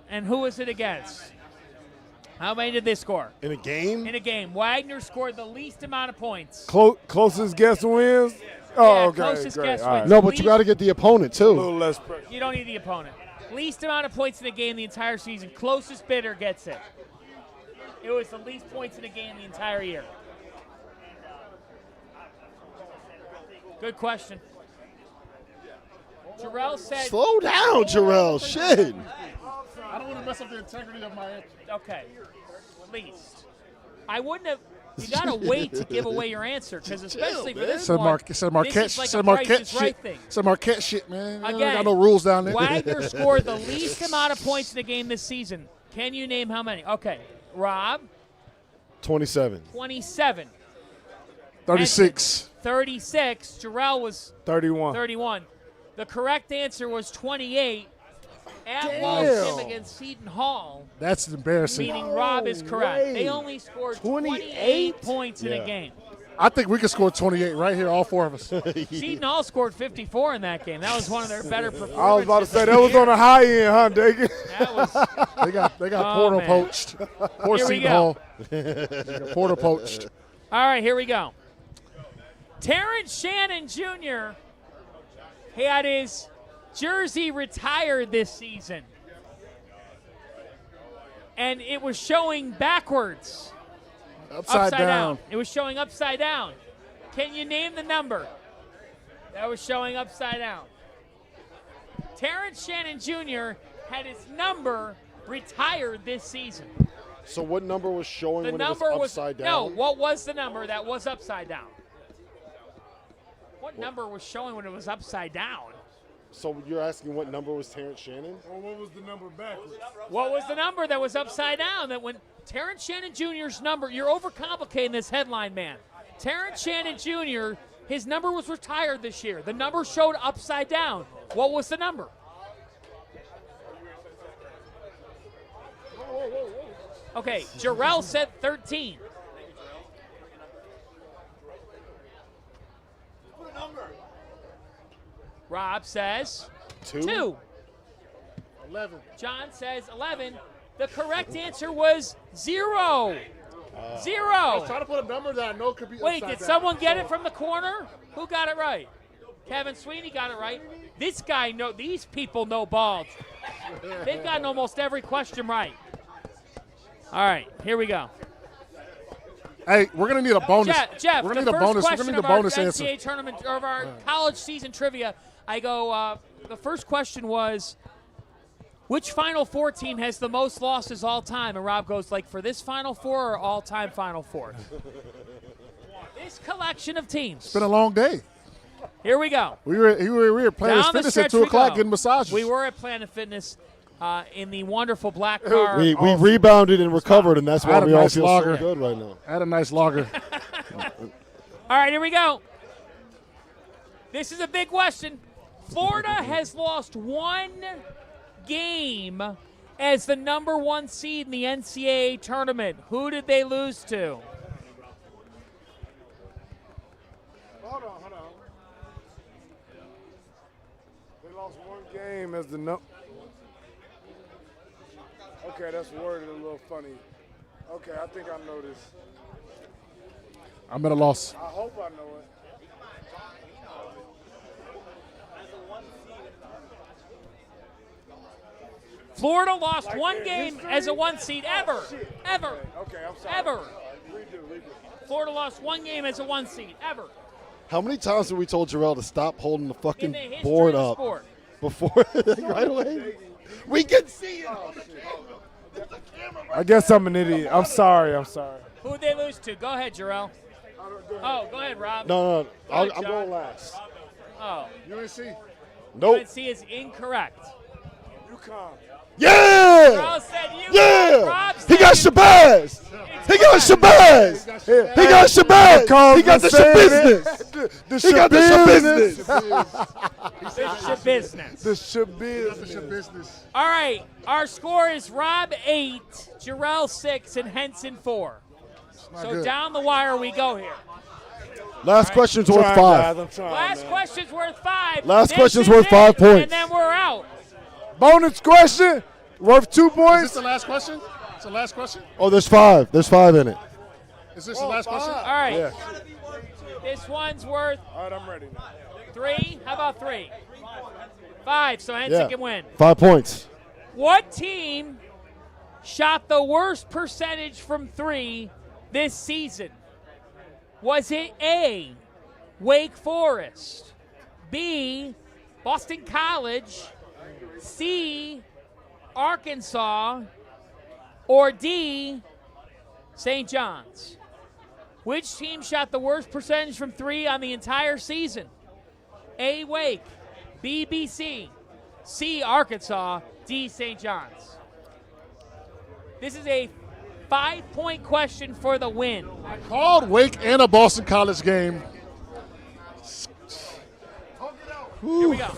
and who was it against? How many did they score? In a game? In a game. Wagner scored the least amount of points. Closest guess wins? Oh, Yeah, okay. closest great. guess All right. wins. No, but you got to get the opponent, A little too. less pressure. You don't need the opponent. Least amount of points in a game the entire season. Closest bidder gets it. It was the least points in a game the entire year. Good question. Jarrell said. Slow down, Jarrell. Shit. I don't want to mess up the integrity of my answer. Okay. Least. I wouldn't have. You gotta wait to give away your answer, because especially for this one, Marquette, this is like a Marquette Price is shit. Right thing. Said Marquette shit, man. They Again, got no rules down there. Wagner scored the least amount of points in a game this season. Can you name how many? Okay. Rob, 27. 27. 36. 36. Jarrell was 31. 31. The correct answer was 28. At Damn. Waltham against Seton Hall, That's embarrassing. meaning Rob is correct. way. They only scored 28 28 points in Yeah. a game. I think we could score 28 right here, all 4 of us. Seton Hall scored 54 in that game. That was one of their better performances. I was about to say, that was on the high end, huh, Dagan? That was They got Oh, Porter man. poached. Poor Here we Seton go. Hall. They got Porter poached. all right. Here we go. Terrence Shannon Jr. had his jersey retired this season, and it was showing backwards. Upside down. It was showing upside down. Can you name the number that was showing upside down? Terrence Shannon Jr. had his number retired this season. So what number was showing The when number it was upside down? No, what was the number that was upside down? What number was showing when it was upside down? So you're asking what number was Terrence Shannon? Or what was the number backwards? What was the number that was upside down? That when Terrence Shannon Jr.'s number, you're overcomplicating this headline, man. Terrence Shannon Jr., his number was retired this year. The number showed upside down. What was the number? Okay, Jarrell said 13. Rob says 2. 11. John says 11. The correct answer was 0. 0. I was trying to put a number that I know could be Wait, upside did down. someone get it from the corner? Who got it right? Kevin Sweeney got it right. This guy these people know balls. They've gotten almost every question right. All right, here we go. Hey, we're gonna need a bonus. Jeff, we're the gonna need a first bonus. We're question gonna need of a our bonus answer. NCAA tournament of our college season trivia. I go. The first question was, which Final Four team has the most losses all time? And Rob goes, like, for this Final Four or all-time Final Four? This collection of teams. It's been a long day. Here we go. We were at Planet Down the Fitness at stretch 2 we o'clock go. getting massages. We were at Planet Fitness in the wonderful black car. We rebounded and recovered, and that's I why had a we all nice feel lager. so good right now. I had a nice lager. All right, here we go. This is a big question. Florida has lost one game as the number 1 seed in the NCAA tournament. Who did they lose to? Hold on. They lost one game as the no. Okay, that's worded a little funny. Okay, I think I know this. I'm at a loss. I hope I know it. Florida lost Like one in game history? as a 1 seed ever. Shit. Ever. Okay, I'm sorry. Ever. Redo. Florida lost one game as a 1 seed ever How many times have we told Jarrell to stop holding the in fucking the history board of the up sport. before right away? We can see it. I guess I'm an idiot. I'm sorry. Who did they lose to? Go ahead, Jarrell. Oh, go ahead, Rob. No. Go I'm ahead, John. going last. Oh, UNC. Nope. UNC is incorrect. UConn. Yeah! Rob said you. Yeah! Rob He got said Shabazz! He got Shabazz! He got Shabazz! He got the Shabusiness! He got the Shabusiness! it's business. The Shabusiness. Business. All right, our score is Rob 8, Jarrell 6, and Henson 4. So good. down the wire we go here. Last question's worth Trying, 5. guys, I'm trying, Last man. question's worth 5. Last This question's is worth it, 5 points. And then we're out. Bonus question worth 2 Is points. this the last question? It's the last question? Oh, there's 5. There's 5 in it. Is this the last question? All right. Yeah. This one's worth All right, I'm ready now. 3. How about 3? 5, so Henson Yeah. can win. 5 points. What team shot the worst percentage from 3 this season? Was it A, Wake Forest, B, Boston College, C, Arkansas, or D, St. John's? Which team shot the worst percentage from 3 on the entire season? A, Wake, B, BC, C, Arkansas, D, St. John's. This is a 5-point question for the win. Called Wake and a Boston College game. Here we go.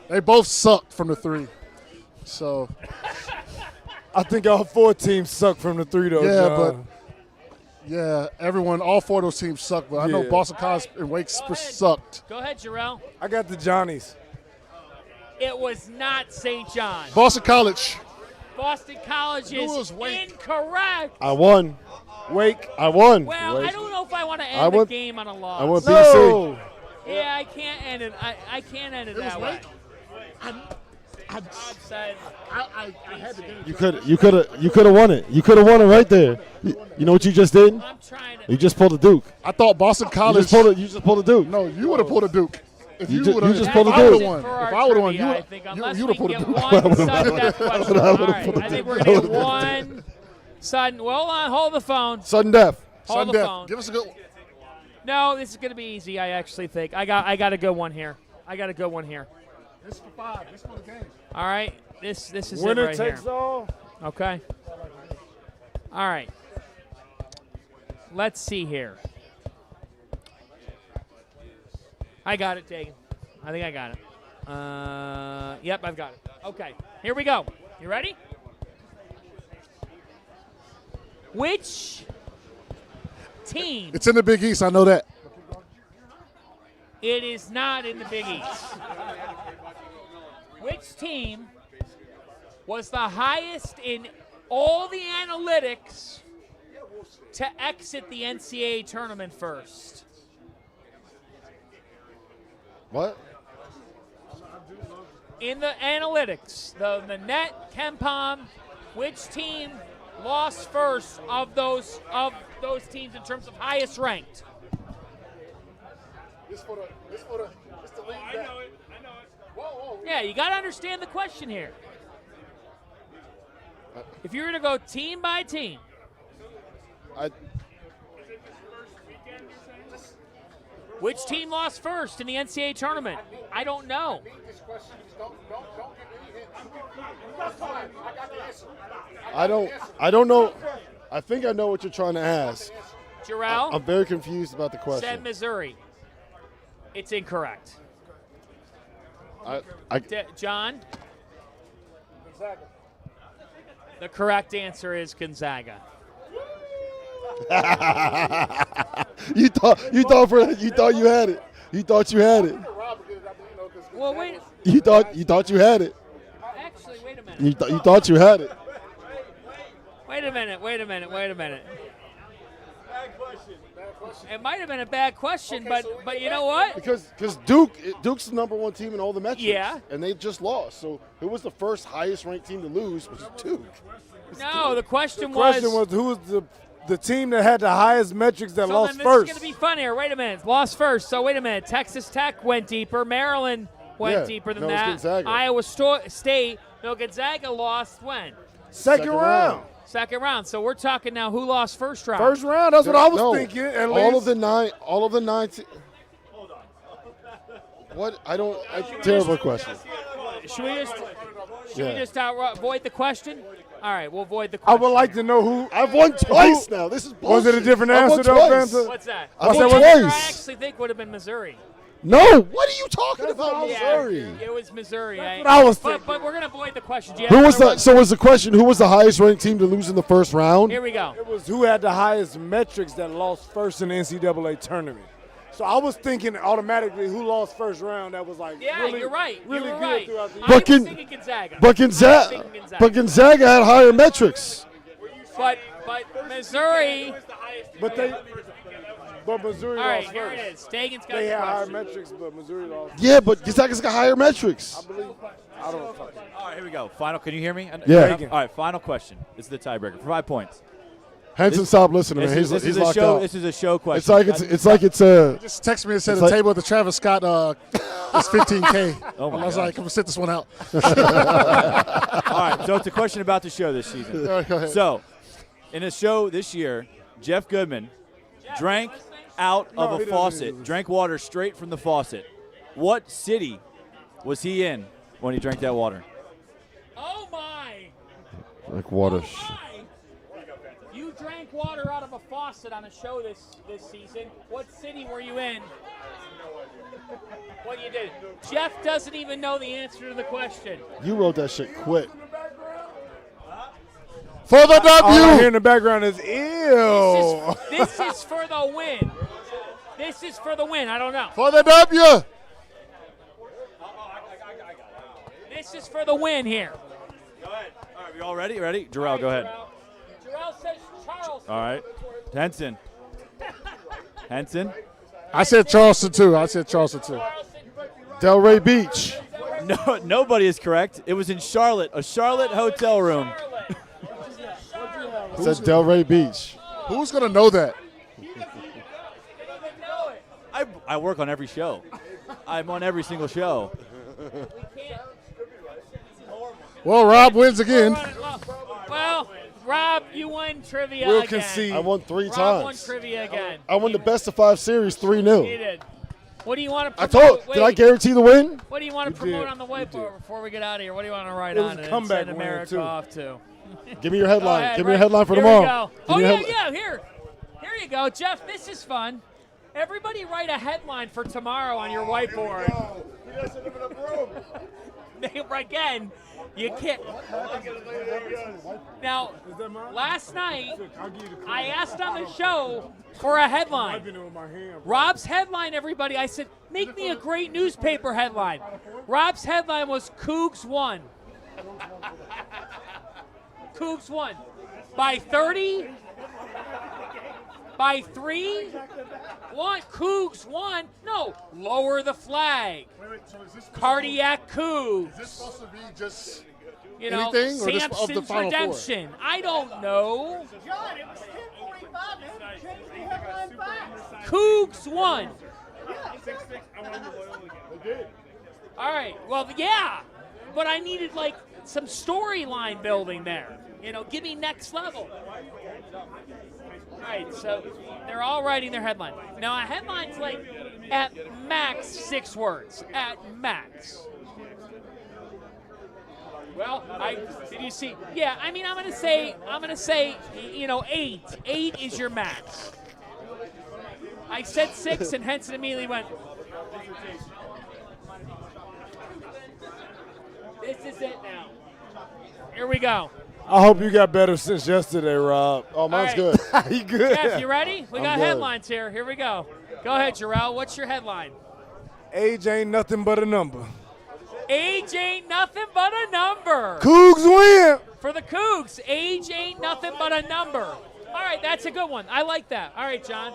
They both sucked from the 3. So, I think all 4 teams suck from the 3 though. yeah, John. all 4 of those teams suck. But I know Yeah. Boston College and Wake Go ahead. sucked. Go ahead, Jarrell. I got the Johnnies. It was not St. John's. Boston College. Boston College Knew it is was Wake. incorrect. I won. Wake. I won. Well, I don't know if I want to I end the went- game on a loss. I went No. BC. Yeah, I can't end it. I can't end it that way. Upset. I had to get it. You could have won it. You could have won it right there. You know what you just did? I'm trying to. You just pulled a Duke. I thought Boston College. You just pulled a Duke. No, you would have pulled a Duke. If You you ju- would you have just if pulled a I would've Duke. won. For If our I would have won, trivia, you I think unless would we have pulled a get Duke. one sudden death question. All right, I think we're going to get one sudden. Well, hold on, hold the phone. Sudden death. Hold Sudden the death. phone. Give us a good one. No, this is going to be easy. I actually think I got a good one here. I got a good one here. This is for 5. This is for the game. All right, this is Winner it right takes here. all. Okay. All right. Let's see here. I got it, Dagan. I think I got it. Yep, I've got it. Okay, here we go. You ready? Which team? It's in the Big East. I know that. It is not in the Big East. Which team was the highest in all the analytics to exit the NCAA tournament first? What? In the analytics, the net, KenPom, which team lost first of those teams in terms of highest ranked? This for the lead back. I know it. Whoa. Yeah, you got to understand the question here. If you're going to go team by team, which team lost first in the NCAA tournament? I don't know. I don't know. I think I know what you're trying to ask. Jarrell I'm very confused about the question. said Missouri. It's incorrect. John? The correct answer is Gonzaga. you thought you had it. You thought you had it. Well, wait. You thought you had it. Actually, wait a minute. You thought you had it. Wait a minute. It might have been a bad question, but you know what? Because Duke's the number one team in all the metrics. Yeah. And they just lost. So who was the first highest ranked team to lose? Which is Duke. No, the question The question was who was the team that had the highest metrics that lost this first. is going to be fun here. Wait a minute. Lost first. So wait a minute. Texas Tech went deeper. Maryland went deeper than no, it was that. Gonzaga. Iowa State. No, Gonzaga lost when? Second round. Second round. So we're talking now who lost first round? First round. That's what I was thinking. At least. All of the nine. Hold on. What? Terrible question. Should we just avoid the question? All right, we'll avoid the question. I would like to know who. I've won twice now. This is bullshit. Was it a different I've won answer, though, twice. Fanta? What's that? I've won The answer twice. I actually think would have been Missouri. No, what are you talking about, Yeah, Missouri? it was Missouri. what I was thinking. But we're going to avoid the question. Who was the question? Who was the highest ranked team to lose in the first round? Here we go. It was who had the highest metrics that lost first in the NCAA tournament. So I was thinking automatically who lost first round. That was like really, you're right. really You're good right. throughout the year. I was thinking Gonzaga. But Gonzaga had higher metrics. But Missouri. But Missouri All right, lost here first. it is. Dagan's got They the had higher question. metrics, but Missouri lost. Yeah, but Gonzaga's got higher metrics. I believe. I don't know. All right, here we go. Final. Can you hear me? Yeah. All right, final question. This is the tiebreaker for 5 points. Henson, stop listening, man. This He's is a locked show. out. This is a show question. It's like it's a. Just text me and said It's the like- table at the Travis Scott it's $15K. Oh my I was gosh. like, I'm gonna sit this one out. All right, so it's a question about the show this season. All right, go ahead. So, in a show this year, Jeff Goodman drank out of he a doesn't faucet, do this. drank water straight from the faucet. What city was he in when he drank that water? Oh, my. Like water. My. You drank water out of a faucet on a show this season. What city were you in? What you did? Jeff doesn't even know the answer to the question. You wrote that shit quick. For the All I hear W. in the background is ew. This is for the win. This is for the win. I don't know. For the W. This is for the win here. Go ahead. All right, we all ready? Ready? Jarrell, go ahead. Jarrell says Charleston. All right. Henson. Henson. I said Charleston too. Delray Beach. No, nobody is correct. It was in Charlotte, a Charlotte hotel room. It's at Delray Beach. Who's going to know that? I work on every show. I'm on every single show. Well, Rob wins again. Well, Rob, you won trivia We'll again. concede. I won 3 Rob times. won trivia again. I won the best of 5 series 3-0. He did. What do you want to I promote? told. Did I guarantee the win? What do you want to promote did. on the whiteboard before we get out of here? What do you want to write It was on a it and comeback send win, America too. off to? Give me your headline. Go ahead, Give me your right. headline for Here tomorrow. We go. Give Oh, me your yeah, here. Here you go. Jeff, this is fun. Everybody write a headline for tomorrow on your whiteboard. Again, you can't. Now, last night, I asked on the show for a headline. Rob's headline, everybody, I said, make me a great newspaper headline. Rob's headline was Cougs won. Cougs won. By 30? By 3? Cougs won? No, lower the flag. Cardiac Cougs. Is this supposed to be just Anything, or this of the Samson's Final redemption. I don't know. John, it was 10:45. They haven't changed the headline back. Cougs won. All right. Well, yeah, but I needed like some storyline building there. Give me next level. All right. So they're all writing their headline. Now a headline's like at max 6 words. At max. Well, did you see? Yeah, I mean, I'm gonna say, 8. 8 is your max. I said 6, and Henson immediately went. This is it now. Here we go. I hope you got better since yesterday, Rob. Oh, mine's All right. good. You good? Jeff, you ready? We got I'm good. headlines here. Here we go. Go ahead, Jarrell. What's your headline? Age ain't nothing but a number. Age ain't nothing but a number. Cougs win. For the Cougs, age ain't nothing but a number. All right, that's a good one. I like that. All right, John.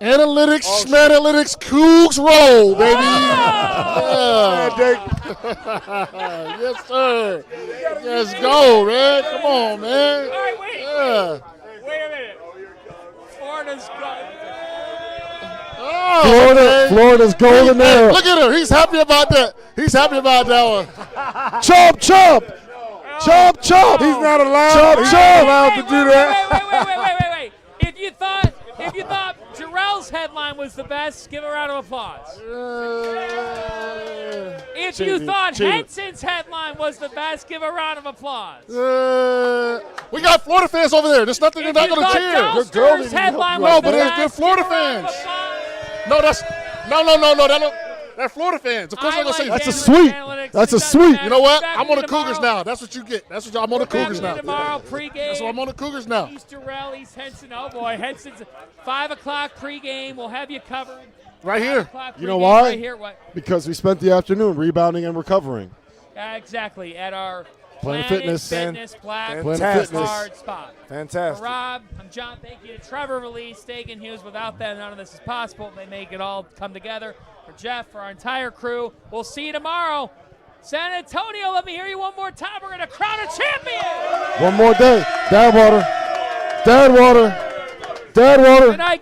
Analytics, schmanalytics, Cougs roll, baby. Oh! Yeah. Yes, sir. Let's go, man. Come on, man. All right, wait. Yeah. Wait a minute. Florida's got. Oh, Florida's golden there. Look at him. He's happy about that. He's happy about that one. Chomp, chomp. Chomp, chomp. He's not allowed. Chomp, He's chomp. not allowed to do that. Wait. If you thought Jarrell's headline was the best, give a round of applause. If you thought Henson's headline was the best, give a round of applause. We got Florida fans over there. There's nothing they're not going to cheer. Gulster's headline was No, the but best. they're Florida Give a round of fans. applause. No. They're Florida fans. Of course I I'm going to say like That's a analytics, sweep. analytics. That's It a doesn't sweep. matter. You know what? Back I'm on the tomorrow. Cougars now. That's what you get. I'm on the Cougars now. Tomorrow, pregame. That's why I'm on the Cougars now. East Jarrell, East Henson. Oh boy, Henson's 5 o'clock pregame. We'll have you covered. Right here. 5 o'clock You know pregame why? Right here. What? Because we spent the afternoon rebounding and recovering. Exactly. At our Planet Fitness Fitness. Black Planet Fitness. Hard spot. For Fantastic. Rob, I'm John. Thank you to Trevor, Release, Stegan Hughes. Without them, none of this is possible. They make it all come together. For Jeff, for our entire crew, we'll see you tomorrow. San Antonio, let me hear you one more time. We're going to crown a champion. One more day. Dad water. Dad water. Dad water. Good night.